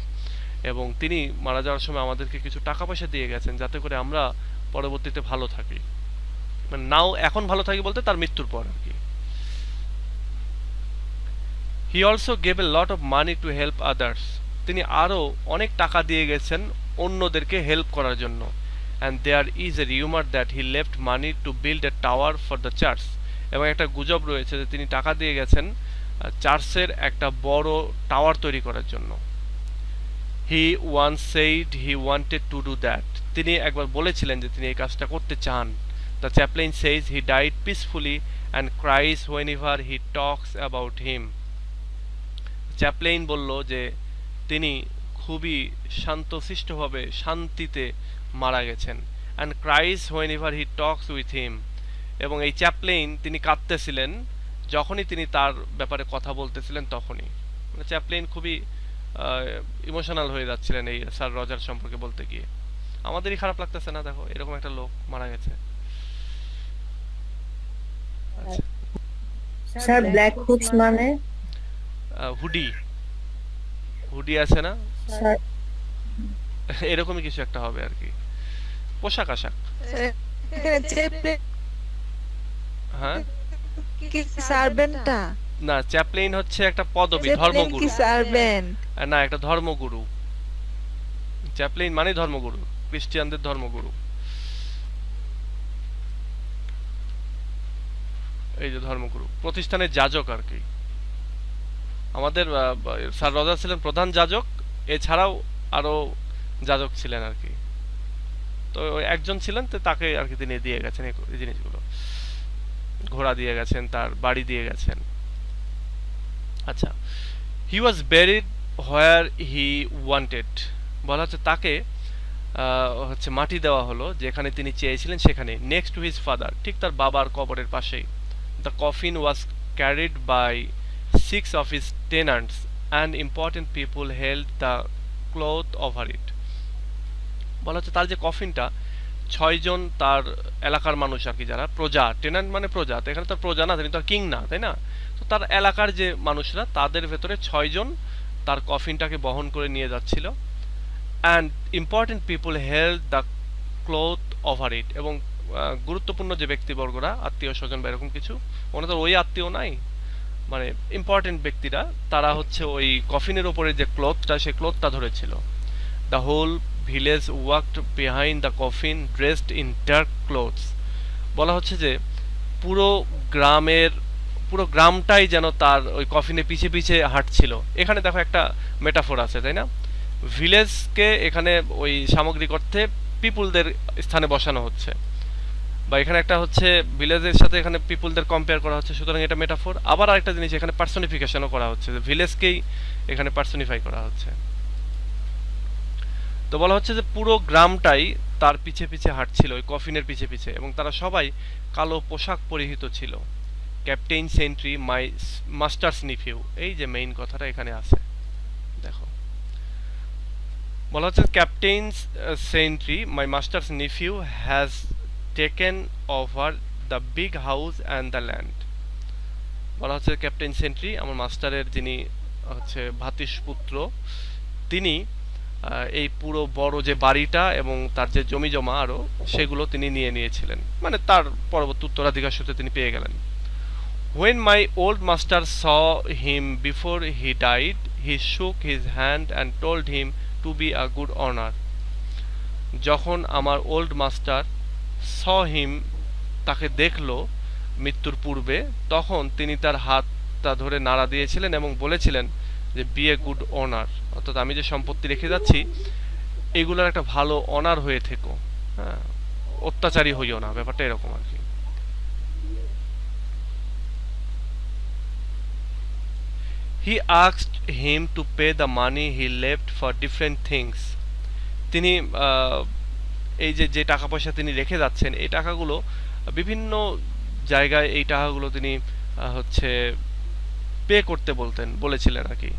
এবং তিনি মারা যাওয়ার সময় আমাদেরকে কিছু টাকা পয়সা দিয়ে গেছেন যাতে করে আমরা পরবর্তীতে ভালো থাকি, মানে নাও এখন ভালো থাকি বলতে তার মৃত্যুর পর আর কি। He also gave a lot of money to help others. তিনি আরও অনেক টাকা দিয়ে গেছেন অন্যদেরকে হেল্প করার জন্য। And there is a rumour that he left money to build a tower for the church. এবং একটা গুজব রয়েছে যে তিনি টাকা দিয়ে গেছেন চার্চের একটা বড় টাওয়ার তৈরি করার জন্য। He once said he wanted to do that. তিনি একবার বলেছিলেন যে তিনি এই কাজটা করতে চান। The chaplain says he died peacefully and cries whenever he talks about him. Chaplain বলল যে তিনি খুবই শান্তশিষ্টভাবে শান্তিতে মারা গেছেন। And cries whenever he talks with him. এবং এই চ্যাপলেইন তিনি কাঁদতেছিলেন যখনই তিনি তার ব্যাপারে কথা বলতেছিলেন তখনই। মানে চ্যাপলেইন খুবই ইমোশনাল হয়ে যাচ্ছিলেন এই স্যার রজার সম্পর্কে বলতে গিয়ে। আমাদেরই খারাপ লাগতেছে না, দেখো এরকম একটা লোক মারা গেছে। স্যার ব্ল্যাক হুডস মানে হুডি, হুডি আছে না, স্যার এরকমই কিছু একটা হবে আর কি, পোশাক আশাক। হ্যাঁ, কি সার্ভেন্টটা? না, চ্যাপলেইন হচ্ছে একটা পদবি, ধর্মগুরু। কি সার্ভেন্ট? না, একটা ধর্মগুরু। চ্যাপলেইন মানে ধর্মগুরু, খ্রিস্টানদের ধর্মগুরু। এই যে ধর্মগুরু, প্রতিষ্ঠানের যাজক আর কি। আমাদের স্যার রজার ছিলেন প্রধান যাজক, এছাড়াও আরো যাজক ছিলেন আর কি। তো একজন ছিলেন, তো তাকে আর কি তিনি দিয়ে গেছেন এই জিনিসগুলো, ঘোড়া দিয়ে গেছেন, তার বাড়ি দিয়ে গেছেন। আচ্ছা, হি ওয়াজ বেরিড হোয়ার হি ওয়ান্টেড। বলা হচ্ছে তাকে হচ্ছে মাটি দেওয়া হলো যেখানে তিনি চেয়েছিলেন সেখানে, নেক্সট টু হিজ ফাদার, ঠিক তার বাবার কবরের পাশেই। The coffin was carried by 6 of his tenants and important people held the cloth over it। বলা হচ্ছে তার যে কফিনটা 6জন তার এলাকার মানুষ আর কি, যারা প্রজা, টেনান্ট মানে প্রজা, তো এখানে তার প্রজা না, তিনি তো কিং না, তাই না? তো তার এলাকার যে মানুষরা, তাদের ভেতরে 6জন তার কফিনটাকে বহন করে নিয়ে যাচ্ছিল। And important people held the cloth over it, এবং গুরুত্বপূর্ণ যে ব্যক্তিবর্গরা, আত্মীয় স্বজন বা এরকম কিছু, ওখানে তো ওই আত্মীয় নাই, মানে ইম্পর্টেন্ট ব্যক্তিরা, তারা হচ্ছে ওই কফিনের উপরে যে ক্লথটা, সেই ক্লথটা ধরেছিল। The whole village walked behind the coffin dressed in dark clothes. বলা হচ্ছে যে পুরো গ্রামটাই যেন তার ওই কফিনে পিছে পিছে হাঁটছিল। এখানে দেখো একটা মেটাফোর আছে, তাই না? ভিলেজকে এখানে ওই সামগ্রিক অর্থে পিপুলদের স্থানে বসানো হচ্ছে, বা এখানে একটা হচ্ছে ভিলেজের সাথে এখানে পিপুলদের কম্পেয়ার করা হচ্ছে, সুতরাং এটা মেটাফোর। আবার আরেকটা জিনিস এখানে পার্সনিফিকেশনও করা হচ্ছে, যে ভিলেজকেই এখানে পার্সনিফাই করা হচ্ছে। তো বলা হচ্ছে যে পুরো গ্রামটাই তার পিছে পিছে হাঁটছিল, ওই কফিনের পিছে পিছে, এবং তারা সবাই কালো পোশাক পরিহিত ছিল। ক্যাপ্টেন সেন্ট্রি মাই মাস্টার্স নিফিউ, এই যে মেইন কথাটা এখানে আছে, দেখো বলা হচ্ছে captain sentry my masters nephew has taken over the big house and the land. বলা হচ্ছে ক্যাপ্টেন সেন্ট্রি, আমার মাস্টারের যিনি হচ্ছে ভাতিশপুত্র, তিনি এই পুরো বড় যে বাড়িটা এবং তার যে জমি জমা আরো, সেগুলো তিনি নিয়েছিলেন, মানে তার পরবর্তী উত্তরাধিকার সূত্রে তিনি পেয়ে গেলেন। When my old master saw him before he died, he shook his hand and told him to be a good honor. যখন আমার ওল্ড মাস্টার saw him, তাকে দেখলো মৃত্যুর পূর্বে, তখন তিনি তার হাতটা ধরে নাড়া দিয়েছিলেন এবং বলেছিলেন যে বি এ গুড অনার, অর্থাৎ আমি যে সম্পত্তি রেখে যাচ্ছি এগুলোর একটা ভালো অনার হয়ে থেকো, হ্যাঁ, অত্যাচারী হইও না, ব্যাপারটা এরকম আর কি। He asked him to pay the money he left for different things. তিনি এই যে টাকা পয়সা তিনি রেখে যাচ্ছেন, এই টাকাগুলো বিভিন্ন জায়গায়, এই টাকাগুলো তিনি হচ্ছে পে করতে বলেছিলেন আর কি।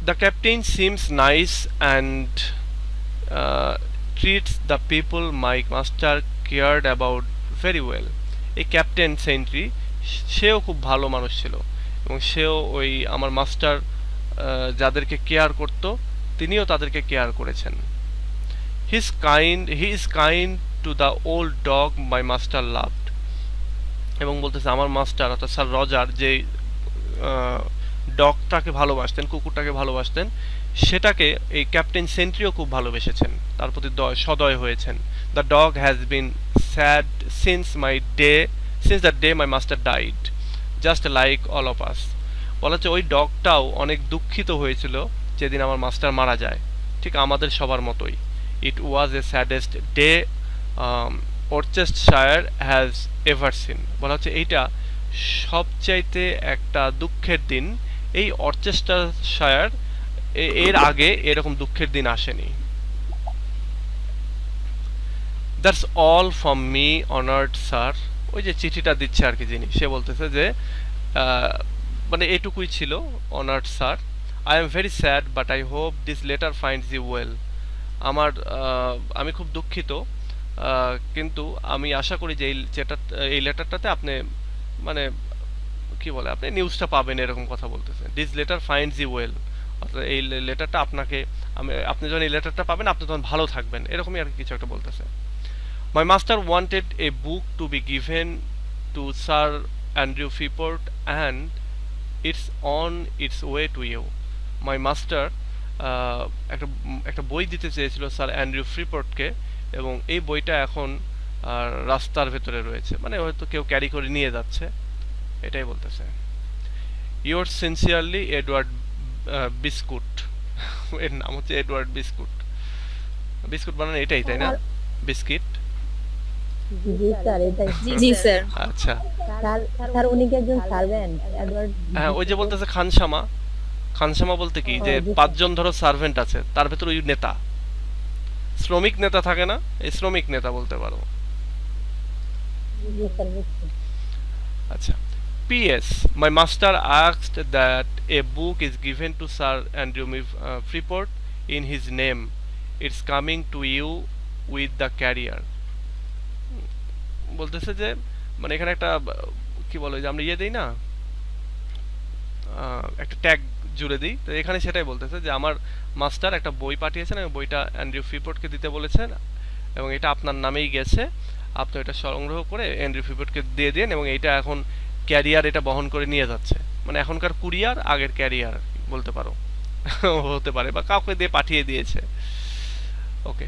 The captain seems nice and treats the people my master cared about very well. এই ক্যাপ্টেন সেন্ট্রি, সেও খুব ভালো মানুষ ছিল, এবং সেও ওই আমার মাস্টার যাদেরকে কেয়ার করত, তিনিও তাদেরকে কেয়ার করেছেন। He is kind to the old dog my master loved, এবং বলতেছে আমার মাস্টার অর্থাৎ স্যার রজার যে ডগটাকে ভালোবাসতেন, কুকুরটাকে ভালোবাসতেন, সেটাকে এই ক্যাপ্টেন সেন্ট্রিও খুব ভালোবেসেছেন, তার প্রতি সদয় হয়েছেন। The dog has been sad since the day my master died, just like all of us. বলা হচ্ছে ওই ডগটাও অনেক দুঃখিত হয়েছিল যেদিন আমার মাস্টার মারা যায়, ঠিক আমাদের সবার মতোই। It was the saddest day Worcestershire has ever seen. বলা হচ্ছে এইটা সবচাইতে একটা দুঃখের দিন, এই অরচেস্টারশায়ার এর আগে এরকম দুঃখের দিন আসেনি। That's all from me, honored sir. ওই যে চিঠিটা দিচ্ছে আর কি যিনি, সে বলতেছে যে মানে এটুকুই ছিল, honoured sir. I am very sad but I hope this letter finds you well. আমি খুব দুঃখিত, কিন্তু আমি আশা করি যে এই লেটারটাতে আপনি মানে কি বলে, আপনি নিউজটা পাবেন, এরকম কথা বলতেছে। This letter finds you well, অর্থাৎ এই লেটারটা আপনাকে, আপনি যখন এই লেটারটা পাবেন আপনি তখন ভালো থাকবেন, এরকমই আর কিছু একটা বলতেছে। My master wanted a book to be given to Sir Andrew Freeport and it's on its way to you. My master একটা বই দিতে চেয়েছিল স্যার অ্যান্ড্রু ফ্রিপোর্টকে, এবং এই বইটা এখন রাস্তার ভেতরে রয়েছে, মানে হয়তো কেউ ক্যারি করে নিয়ে যাচ্ছে, এটাই বলতেছে। Yours sincerely, Edward biscuit. এর নাম হচ্ছে এডওয়ার্ড বিস্কুট। বিস্কুট বানানো এটাই, তাই না? বিস্কিট। জি স্যার, এটাই। জি স্যার। আচ্ছা স্যার উনি কি একজন সার্ভেন্ট? এডওয়ার্ড, হ্যাঁ, ওই যে বলতেছে খানসামা, খানসামা বলতে কি, যে জি স্যার। 5 জন ধরো সার্ভেন্ট আছে, তার ভেতর ওই নেতা, শ্রমিক নেতা থাকে না, এই শ্রমিক নেতা বলতে পারো। জি স্যার বুঝছি। আচ্ছা, PS, my master asked that a book is given to Sir Andrew Freeport in his name. It's coming to you with the carrier. বলতেছে যে মানে এখানে একটা কি বলে যে আমরা ইয়ে দেই না, একটা ট্যাগ জুড়ে দিই, তো এখানে সেটাই বলতেছে যে আমার মাস্টার একটা বই পাঠিয়েছেন এবং বইটা অ্যান্ড্রিউ ফ্রিপোর্টকে দিতে বলেছেন এবং এটা আপনার নামেই গেছে, আপনি এটা সংগ্রহ করে অ্যান্ড্রিউ ফ্রিপোর্টকে দিয়ে দিন এবং এইটা এখন ক্যারিয়ার এটা বহন করে নিয়ে যাচ্ছে, মানে এখনকার কুরিয়ার আগের ক্যারিয়ার বলতে পারো হতে পারে, বা কাউকে দিয়ে পাঠিয়ে দিয়েছে। ওকে,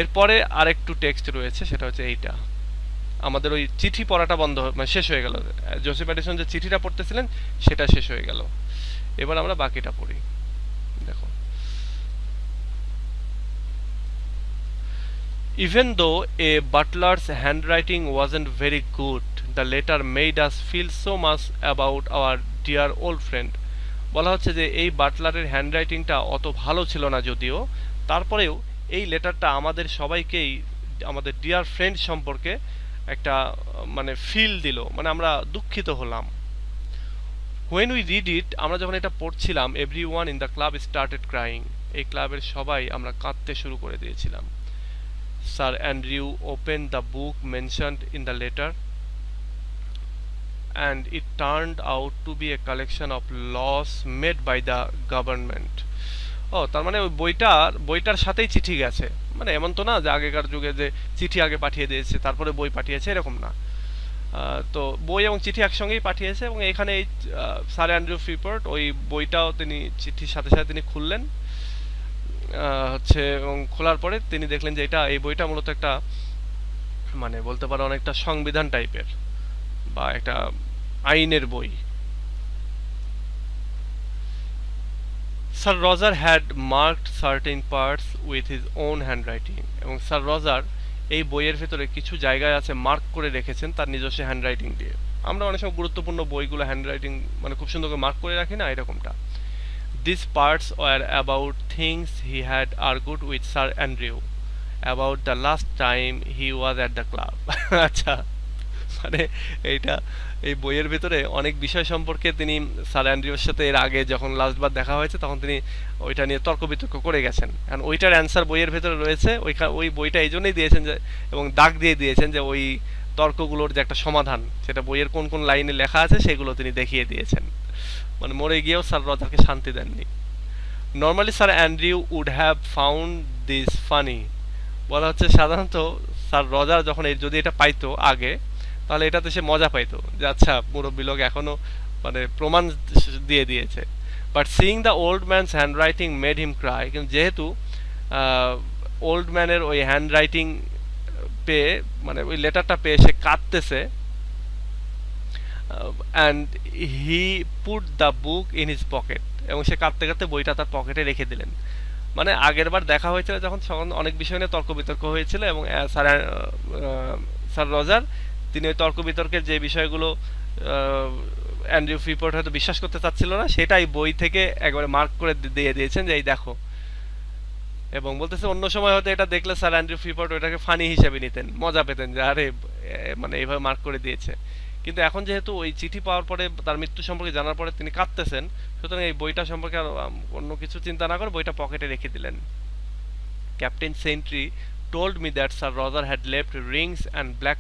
এরপরে আরেকটু টেক্সট রয়েছে, সেটা হচ্ছে এইটা। আমাদের ওই চিঠি পড়াটা বন্ধ মানে শেষ হয়ে গেল, জোসেফ এডিসন যে চিঠিটা পড়তেছিলেন সেটা শেষ হয়ে গেল। এবার আমরা বাকিটা পড়ি, দেখো। Even though a butler's handwriting wasn't very good, the letter made us feel so much about our dear old friend. বলা হচ্ছে যে এই বাটলারের হ্যান্ডরাইটিংটা অত ভালো ছিল না যদিও, তারপরেও এই লেটারটা আমাদের সবাইকেই আমাদের ডিয়ার ফ্রেন্ড সম্পর্কে একটা মানে ফিল দিল, মানে আমরা দুঃখিত হলাম। When we read it, আমরা যখন এটা পড়ছিলাম, everyone in the club started crying. এই ক্লাবের সবাই আমরা কাঁদতে শুরু করে দিয়েছিলাম। Sir Andrew opened the book mentioned in the letter and it turned out to be a collection of laws made by the government. ও তার মানে ওই বইটার সাথেই চিঠি গেছে, মানে এমন তো না যে আগেকার যুগে যে চিঠি আগে পাঠিয়ে দিয়েছে তারপরে বই পাঠিয়েছে, এরকম না। তো বই এবং চিঠি একসঙ্গেই পাঠিয়েছে এবং এখানে এই স্যার অ্যান্ড্রু ফ্রিপোর্ট ওই বইটাও তিনি চিঠির সাথে সাথে তিনি খুললেন হচ্ছে, এবং খোলার পরে তিনি দেখলেন যে এই বইটা মূলত একটা মানে বলতে পারো অনেকটা সংবিধান টাইপের বা একটা আইনের বই। Sir Roger had marked certain parts with his own handwriting, এবং স্যার রজার এই বইয়ের ভেতরে কিছু জায়গায় আছে মার্ক করে রেখেছেন তার নিজস্ব হ্যান্ডরাইটিং দিয়ে। আমরা অনেক সময় গুরুত্বপূর্ণ বইগুলো হ্যান্ডরাইটিং মানে খুব সুন্দর করে মার্ক করে রাখি না, এরকমটা। These parts were about things he had argued with Sir Andrew about the last time he was at the club. আচ্ছা, মানে এই বইয়ের ভিতরে অনেক বিষয় সম্পর্কে তিনি স্যার অ্যান্ড্রিউর সাথে এর আগে যখন লাস্টবার দেখা হয়েছে তখন তিনি ওইটা নিয়ে তর্ক বিতর্ক করে গেছেন, কারণ ওইটার অ্যান্সার বইয়ের ভেতরে রয়েছে। ওই বইটা এই জন্যই দিয়েছেন যে এবং দাগ দিয়ে দিয়েছেন যে ওই তর্কগুলোর যে একটা সমাধান সেটা বইয়ের কোন কোন লাইনে লেখা আছে সেগুলো তিনি দেখিয়ে দিয়েছেন, মানে মরে গিয়েও স্যার রজারকে শান্তি দেননি। Normally sir Andrew would have found this funny, বলা হচ্ছে সাধারণত স্যার রজার যখন যদি এটা পাইতো আগে তাহলে এটাতে সে মজা পাইতো যে আচ্ছা মুরব্বী লোক এখনো মানে প্রমাণ দিয়ে দিয়েছে। But seeing the old man's handwriting made him Cry, কিন্তু যেহেতু ওল্ড ম্যানের ওই হ্যান্ডরাইটিং পেয়ে মানে ওই লেটারটা পেয়ে সে কাঁদতেছে, and he put the book in his pocket, এবং সে কাঁদতে কাঁদতে বইটা তার পকেটে রেখে দিলেন। মানে আগের বার দেখা হয়েছিল যখন অনেক বিষয় নিয়ে তর্ক বিতর্ক হয়েছিল এবং স্যার রজার তিনি ওই তর্ক বিতর্কের যে বিষয়গুলো অ্যান্ড্রিউ ফ্রিপোর্ট হয়তো বিশ্বাস করতে চাচ্ছিল না সেটাই বই থেকে একবারে মার্ক করে দিয়ে দিয়েছেন যে এই দেখো, এবং বলতেছে অন্য সময় হয়তো এটা দেখলে স্যার অ্যান্ড্রিউ ফ্রিপোর্ট ওটাকে ফানি হিসেবে নিতেন, মজা পেতেন যে আরে মানে এইভাবে মার্ক করে দিয়েছে। কিন্তু এখন যেহেতু ওই চিঠি পাওয়ার পরে তার মৃত্যু সম্পর্কে জানার পরে তিনি কাঁদতেছেন, সুতরাং এই বইটা সম্পর্কে আর অন্য কিছু চিন্তা না করে বইটা পকেটে রেখে দিলেন। Captain sentry told me that Sir Roger had left rings and black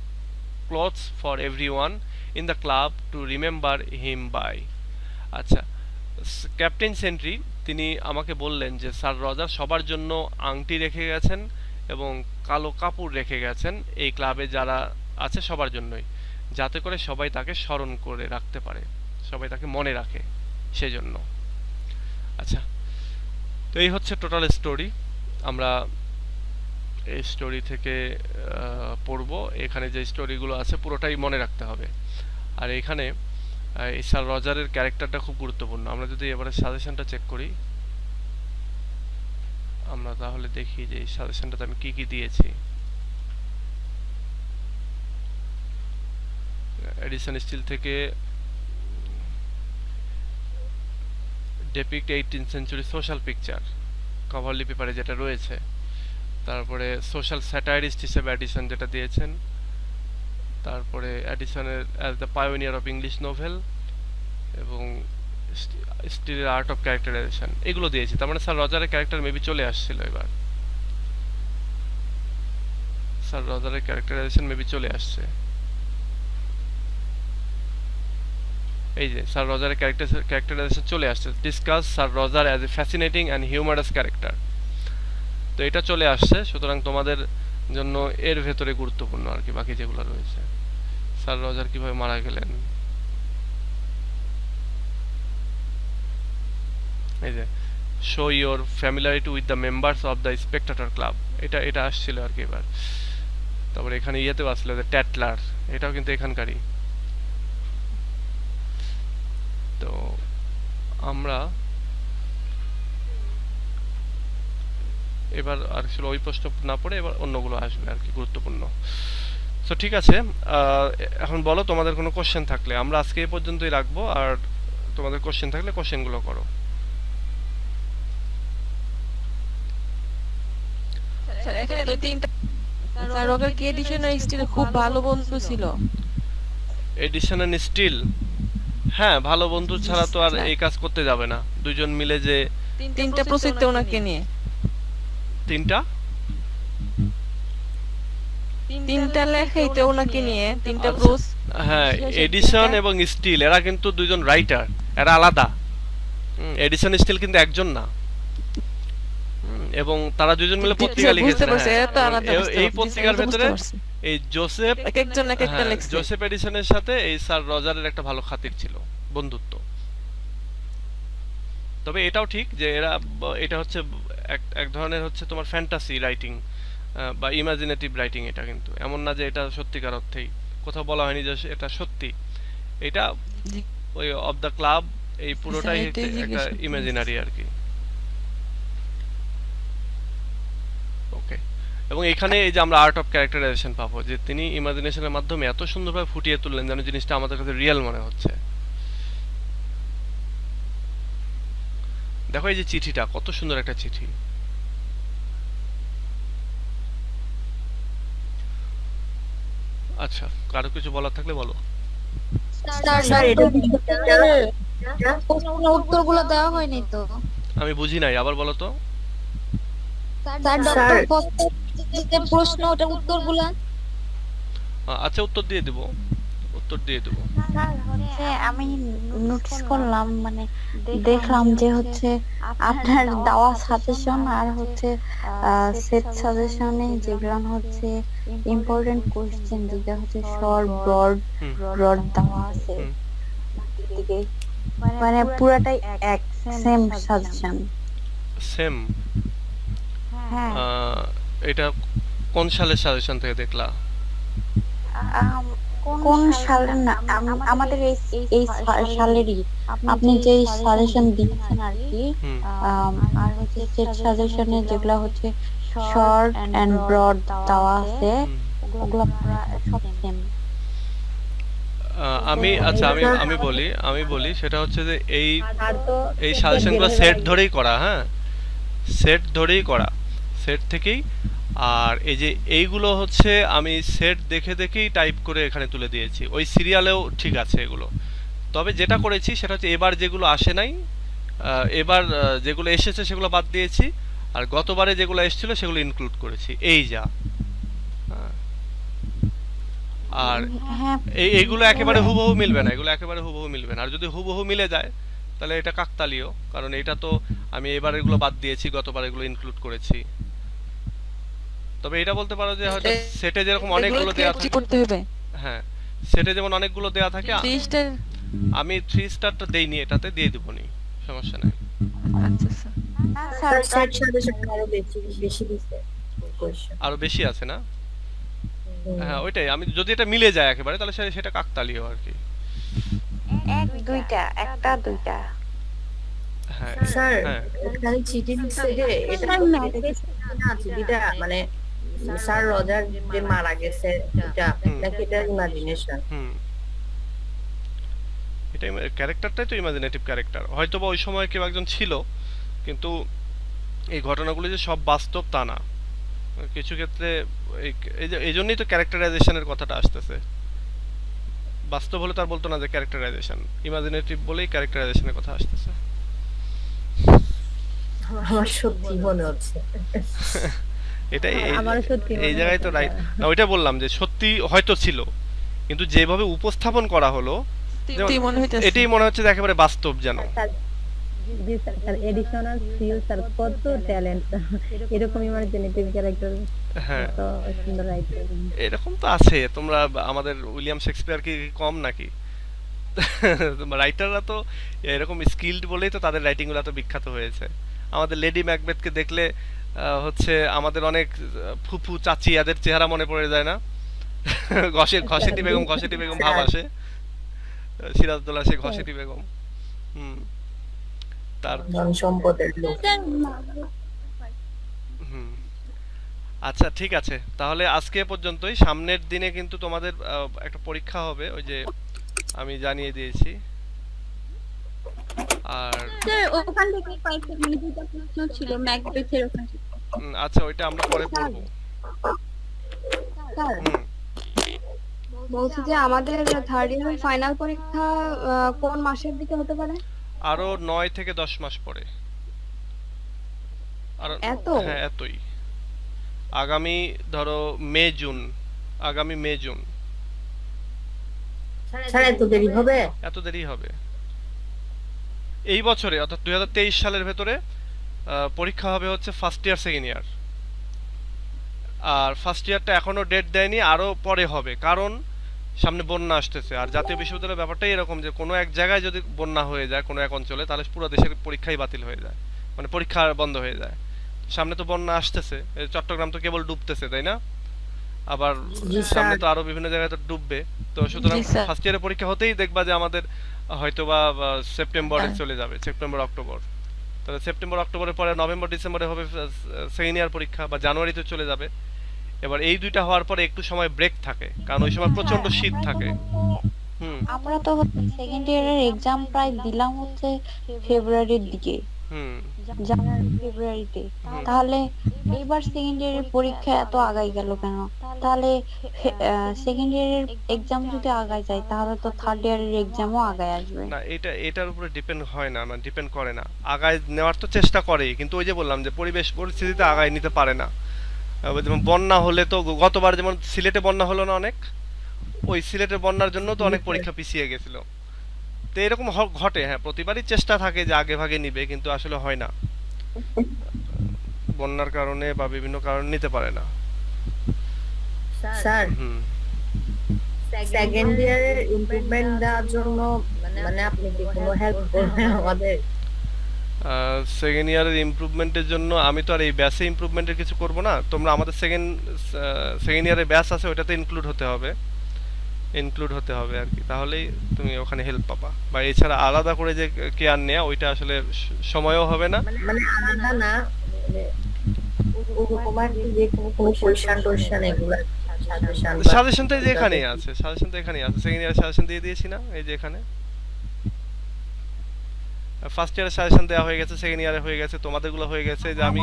clothes for everyone in the club to remember him by. আচ্ছা, ক্যাপ্টেন সেন্ট্রি তিনি আমাকে বললেন যে স্যার রজার সবার জন্য আংটি রেখে গেছেন এবং কালো কাপড় রেখে গেছেন এই ক্লাবে যারা আছে সবার জন্যই, যাতে করে সবাই তাকে স্মরণ করে রাখতে পারে, সবাই তাকে মনে রাখে সেজন্য। আচ্ছা, তো এই হচ্ছে টোটাল স্টোরি। আমরা এই স্টোরি থেকে পড়ব, এখানে যে স্টোরিগুলো আছে পুরোটাই মনে রাখতে হবে। আর এখানে এই স্যার রজারের ক্যারেক্টারটা খুব গুরুত্বপূর্ণ। আমরা যদি এবারে সাজেশনটা চেক করি, আমরা তাহলে দেখি যে এই সাজেশনটাতে আমি কি কি দিয়েছি। এডিসন স্টিল থেকে depict 18th century social picture কভারলি পেপারে যেটা রয়েছে। তারপরে সোশ্যাল স্যাটারিস্ট হিসেবে এডিসন যেটা দিয়েছেন, তারপরে এডিসনের as the pioneer of English novel এবং স্টিলের আর্ট অফ ক্যারেক্টারাইজেশন, এগুলো দিয়েছি। তার মানে স্যার রজারের ক্যারেক্টার মেবি চলে আসছিল এবার, স্যার রজারের ক্যারেক্টারাইজেশন মেবি চলে আসছে। এই যে স্যার রজারের ক্যারেক্টারাইজেশন চলে আসছে, discuss sir Roger as a fascinating and humorous character. তো এটা চলে আসছে, সুতরাং তোমাদের জন্য এর ভেতরে গুরুত্বপূর্ণ আর কি বাকি যেগুলো রয়েছে। স্যার রজার কিভাবে মারা গেলেন, এই যে show your familiarity with the members of the Spectator club, এটা আসছিল আর কি এবার। তারপরে এখানে ইয়েতেও আসছিল যে ট্যাটলার, এটাও কিন্তু এখানকারই। তো আমরা এবার আর ছিল ওই প্রশ্ন না পড়ে এবার অন্যগুলো আসবে আর কি গুরুত্বপূর্ণ। তো ঠিক আছে, এখন বলো তোমাদের কোনো কোশ্চেন থাকলে। আমরা আজকে এই পর্যন্তই রাখবো, আর তোমাদের কোশ্চেন থাকলে কোশ্চেনগুলো করো। স্যার এখানে তো তিনটা, স্যার রজার কি এডিশন আর স্টিল খুব ভালো বন্ধু ছিল। এডিশন এন্ড স্টিল, হ্যাঁ ভালো বন্ধু ছাড়া তো আর এই কাজ করতে যাবে না। দুইজন মিলে যে তিনটা প্রসিদ্ধ ওনাকে নিয়ে, তিনটা লেখাই তো ওনাকে নিয়ে, তিনটা প্রোস। হ্যাঁ এডিশন এবং স্টিল এরা কিন্তু দুইজন রাইটার, এরা আলাদা। এডিশন স্টিল কিন্তু একজন না, এবং তারা দুইজন মিলে পত্রিকা লিখেছেন। এই পত্রিকার ভেতরে এই জোসেফ একজন এক একটা লিখছে। জোসেফ এডিসনের সাথে এই স্যার রজারের একটা ভালো খাতির ছিল, বন্ধুত্ব। তবে এটাও ঠিক যে এটা হচ্ছে এক ধরনের হচ্ছে তোমার ফ্যান্টাসি রাইটিং বা ইমাজিনেটিভ রাইটিং। এটা কিন্তু এমন না যে এটা সত্যিকার অর্থেই, কোথাও বলা হয়নি যে এটা সত্যি। এটা ওই অফ দ্য ক্লাব এই পুরোটাই একটা ইমাজিনারি আর কি। ওকে, এবং এখানে এই যে আমরা আর্ট অফ ক্যারেক্টারাইজেশন পাবো, যে তিনি ইমাজিনেশনের মাধ্যমে এত সুন্দরভাবে ফুটিয়ে তুললেন যেন জিনিসটা আমাদের কাছে রিয়েল মনে হচ্ছে। দেখো এই যে চিঠিটা, কত সুন্দর একটা চিঠি। আচ্ছা, কারো কিছু বলার থাকলে বলো। উত্তরগুলো দেওয়া হয়নি তো। আমি বুঝি নাই, আবার বলো তো। প্রশ্ন ওটা উত্তরগুলো। আচ্ছা উত্তর দিয়ে দেব, উত্তর দিয়ে দেব। আমি নোটিস করলাম, মানে দেখলাম যে হচ্ছে আপনার দেওয়া সাজেশন আর হচ্ছে সেট সাজেশনে যেগুলো হচ্ছে ইম্পর্টেন্ট কোশ্চেন, যেটা হচ্ছে শর্ট ব্রড দেওয়া আছে দিকে, মানে পুরাটাই এক সেম সাজেশন। সেম? হ্যাঁ। এটা কোন সালের সাজেশন থেকে দেখলা? কোন সালের না, আমাদের এই সালেরই আপনি যে সাজেশন দিয়েছেন আর কি, আর হচ্ছে সেট সাজেশনে যেগুলো হচ্ছে শর্ট এন্ড ব্রড দেওয়া আছে, ওগুলো সব সেম। আমি বলি সেটা হচ্ছে যে এই সাজেশনগুলো সেট ধরেই করা, হ্যাঁ সেট ধরেই করা, সেট থেকেই। আর এই যে এইগুলো হচ্ছে আমি সেট দেখে দেখেই টাইপ করে এখানে তুলে দিয়েছি, ওই সিরিয়ালেও ঠিক আছে এগুলো। তবে যেটা করেছি সেটা হচ্ছে এবার যেগুলো আসে নাই, এবার যেগুলো এসেছে সেগুলো বাদ দিয়েছি, আর গতবারে যেগুলো এসেছিল সেগুলো ইনক্লুড করেছি, এই যা। আর এইগুলো একেবারে হুবহু মিলবে না, এগুলো একেবারে হুবহু মিলবে না। আর যদি হুবহু মিলে যায় তাহলে এটা কাকতালীয়, কারণ এটা তো আমি এবার এগুলো বাদ দিয়েছি, গতবার এগুলো ইনক্লুড করেছি। তবে এটা বলতে পারো যে হয়তো সেটে যেরকম অনেকগুলো দেয়া থাকে, হ্যাঁ সেটে যেমন অনেকগুলো দেয়া থাকে, আমি 3 স্টারটা দেইনি, এটাতে দিয়ে দেবনি, সমস্যা নাই। স্যার সেট সাজেশন আরো বেশি আছে না? হ্যাঁ ওইটাই, আমি যদি এটা মিলে যায় একেবারে তাহলে সেটা কাকতালীয় আর কি। একটা দুইটা। হ্যাঁ স্যার এখানে চিঠি দিচ্ছে যে এটা চিঠিটা মানে স্যার রজার যে মারা গেছে এটা নাকি এটা ইমাজিনেশন? এটাই ক্যারেক্টারটাই তো ইমাজিনেটিভ ক্যারেক্টার। হয়তো বা ওই সময় কেউ একজন ছিল, কিন্তু এই ঘটনাগুলো যে সব বাস্তব তা না। কিছু ক্ষেত্রে এই জন্যই তো ক্যারেক্টারাইজেশনের কথাটা আসতেছে। বাস্তব হলে তার বলতো না যে ক্যারেক্টারাইজেশন, ইমাজিনেটিভ বলেই ক্যারেক্টারাইজেশনের কথা আসতেছে। আমার সত্যি মনে হচ্ছে। এটাই আমারও সত্যি এই মনে জায়গায় তো হচ্ছে রাইট স্যার। না, ওইটা বললাম যে সত্যি হয়তো ছিল, কিন্তু যেভাবে উপস্থাপন করা হলো যেমন মনে হইতেছে। এটাই মনে হচ্ছে যে একেবারে বাস্তব যেন। Sir ji sir, sir additional সিউ স্যার কত ট্যালেন্ট, এরকম ইমাজিনেটিভ ক্যারেক্টার হ্যাঁ, কত সুন্দর রাইটার। এরকম তো আছে। তোমরা আমাদের উইলিয়াম শেক্সপিয়ার কি কম নাকি? রাইটাররা তো এরকম স্কিলড বলেই তো তাদের রাইটিং গুলো তো বিখ্যাত হয়েছে। আমাদের লেডি ম্যাকবেথকে দেখলে হচ্ছে আমাদের অনেক ফুফু চাচি এদের চেহারা মনে পড়ে যায় না? ঘসেটি বেগম, ঘসেটি বেগম ভাব আসে। সিরাজদৌল্লা সে ঘসেটি বেগম। হুম, তার ধন সম্পদের লোক। হুম। আচ্ছা ঠিক আছে, তাহলে আজকে এ পর্যন্তই। সামনের দিনে কিন্তু তোমাদের একটা পরীক্ষা হবে, ওই যে আমি জানিয়ে দিয়েছি। আর ওখান থেকে কয়েকটা দুইটা প্রশ্ন ছিল ম্যাকবেথের ওখান থেকে। আচ্ছা ওইটা আমরা পরে পড়বো। স্যার হুম। বলছি যে আমাদের থার্ড ইয়ারের ফাইনাল পরীক্ষা কোন মাসের দিকে হতে পারে? আরো 9 থেকে 10 মাস পরে। আর এত? হ্যাঁ এতই। আগামী ধরো মে জুন, আগামী মে জুন। স্যার এত দেরি হবে? এত দেরি হবে। এই বছরে অর্থাৎ 2023 সালের ভেতরে পরীক্ষা হবে হচ্ছে ফার্স্ট ইয়ার সেকেন্ড ইয়ার। আর ফার্স্ট ইয়ারটা এখনো ডেট দেয়নি, আরো পরে হবে, কারণ সামনে বন্যা আসতেছে। আর জাতীয় বিশ্ববিদ্যালয়ের ব্যাপারটাই এরকম যে কোনো এক জায়গায় যদি বন্যা হয়ে যায় কোনো এক অঞ্চলে, তাহলে পুরো দেশের পরীক্ষাই বাতিল হয়ে যায়, মানে পরীক্ষা বন্ধ হয়ে যায়। সামনে তো বন্যা আসতেছে, এই চট্টগ্রাম তো কেবল ডুবতেছে, তাই না? আবার জি সামনে স্যার। তো আরো বিভিন্ন জায়গায় তো ডুববে। তো সুতরাং জি স্যার। ফার্স্ট ইয়ারের পরীক্ষা হতেই দেখবা যে আমাদের হয়তোবা সেপ্টেম্বরে চলে যাবে, সেপ্টেম্বর অক্টোবর। তাহলে সেপ্টেম্বর অক্টোবরের পরে নভেম্বর ডিসেম্বরে হবে সেকেন্ড ইয়ার পরীক্ষা, বা জানুয়ারিতে চলে যাবে। এবার এই দুইটা হওয়ার পরে একটু সময় ব্রেক থাকে, কারণ ওই সময় প্রচন্ড শীত থাকে। হুম আমরা তো সেকেন্ড ইয়ারের এক্সাম প্রায় দিলাম হচ্ছে ফেব্রুয়ারির দিকে, হুম জানুয়ারি ফেব্রুয়ারিতে। হুম। তাহলে এইবার সেকেন্ড ইয়ারের পরীক্ষা এত আগাই গেল কেন? তাহলে সেকেন্ড ইয়ারের এক্সাম যদি আগায় যায় তাহলে তো থার্ড ইয়ারের এক্সামও আগায় আসবে। না, এটার উপরে ডিপেন্ড হয় না, মানে ডিপেন্ড করে না। আগায় নেওয়ার তো চেষ্টা করেই, কিন্তু ওই যে বললাম যে পরিবেশ পরিস্থিতিতে আগায় নিতে পারে না। যেমন বন্যা হলে তো গতবার যেমন সিলেটে বন্যা হলো না অনেক, ওই সিলেটের বন্যার জন্য তো অনেক পরীক্ষা পিছিয়ে গেছিল। তো এরকম ঘটে, হ্যাঁ, প্রতিবারই চেষ্টা থাকে যে আগে ভাগে নিবে, কিন্তু আসলে হয় না, বন্যার কারণে বা বিভিন্ন কারণে নিতে পারে না। স্যার হুম। সেকেন্ড ইয়ারের ইমপ্রুভমেন্ট দেওয়ার জন্য মানে আপনি কি কোনো হেল্প করবেন আমাদের? সেকেন্ড ইয়ারের ইমপ্রুভমেন্টের জন্য আমি তো আর এই ব্যাচে ইমপ্রুভমেন্টের কিছু করব না। তোমরা আমাদের সেকেন্ড ইয়ারের ব্যাচ আছে, ওইটাতে ইনক্লুড হতে হবে আর কি, তাহলেই তুমি ওখানে হেল্প পাবা। বা এছাড়া আলাদা করে যে কেয়ার নেওয়া, ওইটা আসলে সময়ও হবে না। মানে আলাদা না, মানে ওরকম আর কি, যে কোনো কোয়েশ্চেন এগুলা সাজেশন তো এই যে এখানেই আছে, সেকেন্ড ইয়ারের সাজেশন দিয়ে দিয়েছি না, এই যে এখানে। ফার্স্ট ইয়ারের সাজেশন দেওয়া হয়ে গেছে, সেকেন্ড ইয়ারে হয়ে গেছে, তোমাদেরগুলো হয়ে গেছে, যে আমি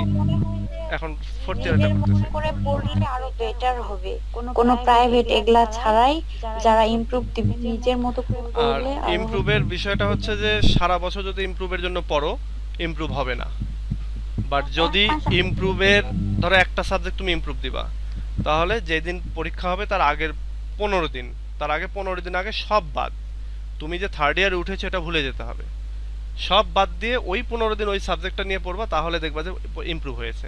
এখন ফোর্থ ইয়ারটা করতেছি। করে পড়লে আরো বেটার হবে, কোনো প্রাইভেট এগুলা ছাড়াই যারা ইমপ্রুভ দিবে নিজের মতো করে আর পড়লে ইমপ্রুভের বিষয়টা হচ্ছে যে সারা বছর যদি ইমপ্রুভের জন্য পড়ো, ইমপ্রুভ হবে না। বাট যদি ইমপ্রুভের ধরো একটা সাবজেক্ট তুমি ইমপ্রুভ দিবা, তাহলে যেদিন পরীক্ষা হবে তার আগের 15 দিন, আগে সব বাদ, তুমি যে থার্ড ইয়ারে উঠেছো এটা ভুলে যেতে হবে, সব বাদ দিয়ে ওই 15 দিন ওই সাবজেক্টটা নিয়ে পড়বা, তাহলে দেখবা যে ইমপ্রুভ হয়েছে।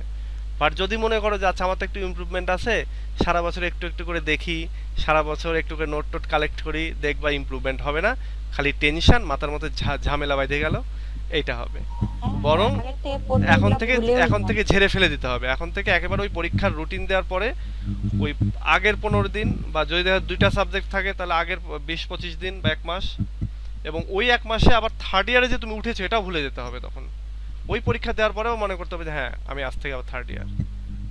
বাট যদি মনে করো যে আচ্ছা আমার তো একটু ইমপ্রুভমেন্ট আছে, সারা বছর একটু একটু করে দেখি, সারা বছর একটু করে নোট টোট কালেক্ট করি, দেখবা ইমপ্রুভমেন্ট হবে না, খালি টেনশন, মাথার মধ্যে ঝামেলা বাইধে গেল, এইটা হবে। বরং এখন থেকে ঝেড়ে ফেলে দিতে হবে, এখন থেকে একেবারে ওই পরীক্ষার রুটিন দেওয়ার পরে ওই আগের 15 দিন, বা যদি দেখা দুইটা সাবজেক্ট থাকে তাহলে আগের 20-25 দিন বা 1 মাস, এবং ওই 1 মাসে আবার থার্ড ইয়ারে যে তুমি উঠেছো এটাও ভুলে যেতে হবে। তখন ওই পরীক্ষা দেওয়ার পরেও মনে করতে হবে যে হ্যাঁ আমি আজ থেকে আবার থার্ড ইয়ার।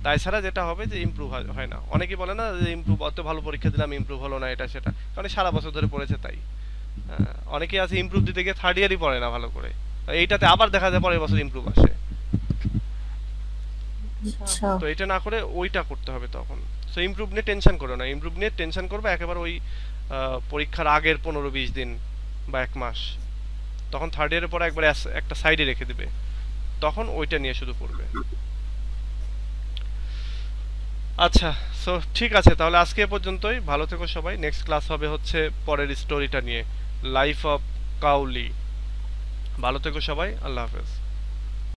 তাই ছাড়া যেটা হবে যে ইমপ্রুভ হয় না। অনেকেই বলে না যে ইমপ্রুভ, অত ভালো পরীক্ষা দিলাম ইমপ্রুভ হলো না, এটা সেটা, কারণ সারা বছর ধরে পড়েছে তাই। অনেকেই আছে ইমপ্রুভ দিতে গিয়ে থার্ড ইয়ারই পড়ে না ভালো করে, এইটাতে আবার দেখা যায় পরের বছর ইমপ্রুভ আসে। আচ্ছা তো এটা না করে ওইটা করতে হবে তখন। সো ইমপ্রুভ নিয়ে টেনশন করো না, ইমপ্রুভ নিয়ে টেনশন করবে একেবারে ওই পরীক্ষার আগের 15-20 দিন বা 1 মাস, তখন থার্ড ইয়ারের পরে একবার একটা সাইডে রেখে দিবে, তখন ওইটা নিয়ে শুধু পড়বে। আচ্ছা, সো ঠিক আছে, তাহলে আজকে এ পর্যন্তই। ভালো থেকো সবাই। নেক্সট ক্লাস হবে হচ্ছে পরের স্টোরিটা নিয়ে, লাইফ অফ কাউলি। ভালো থেকো সবাই, আল্লাহ হাফেজ।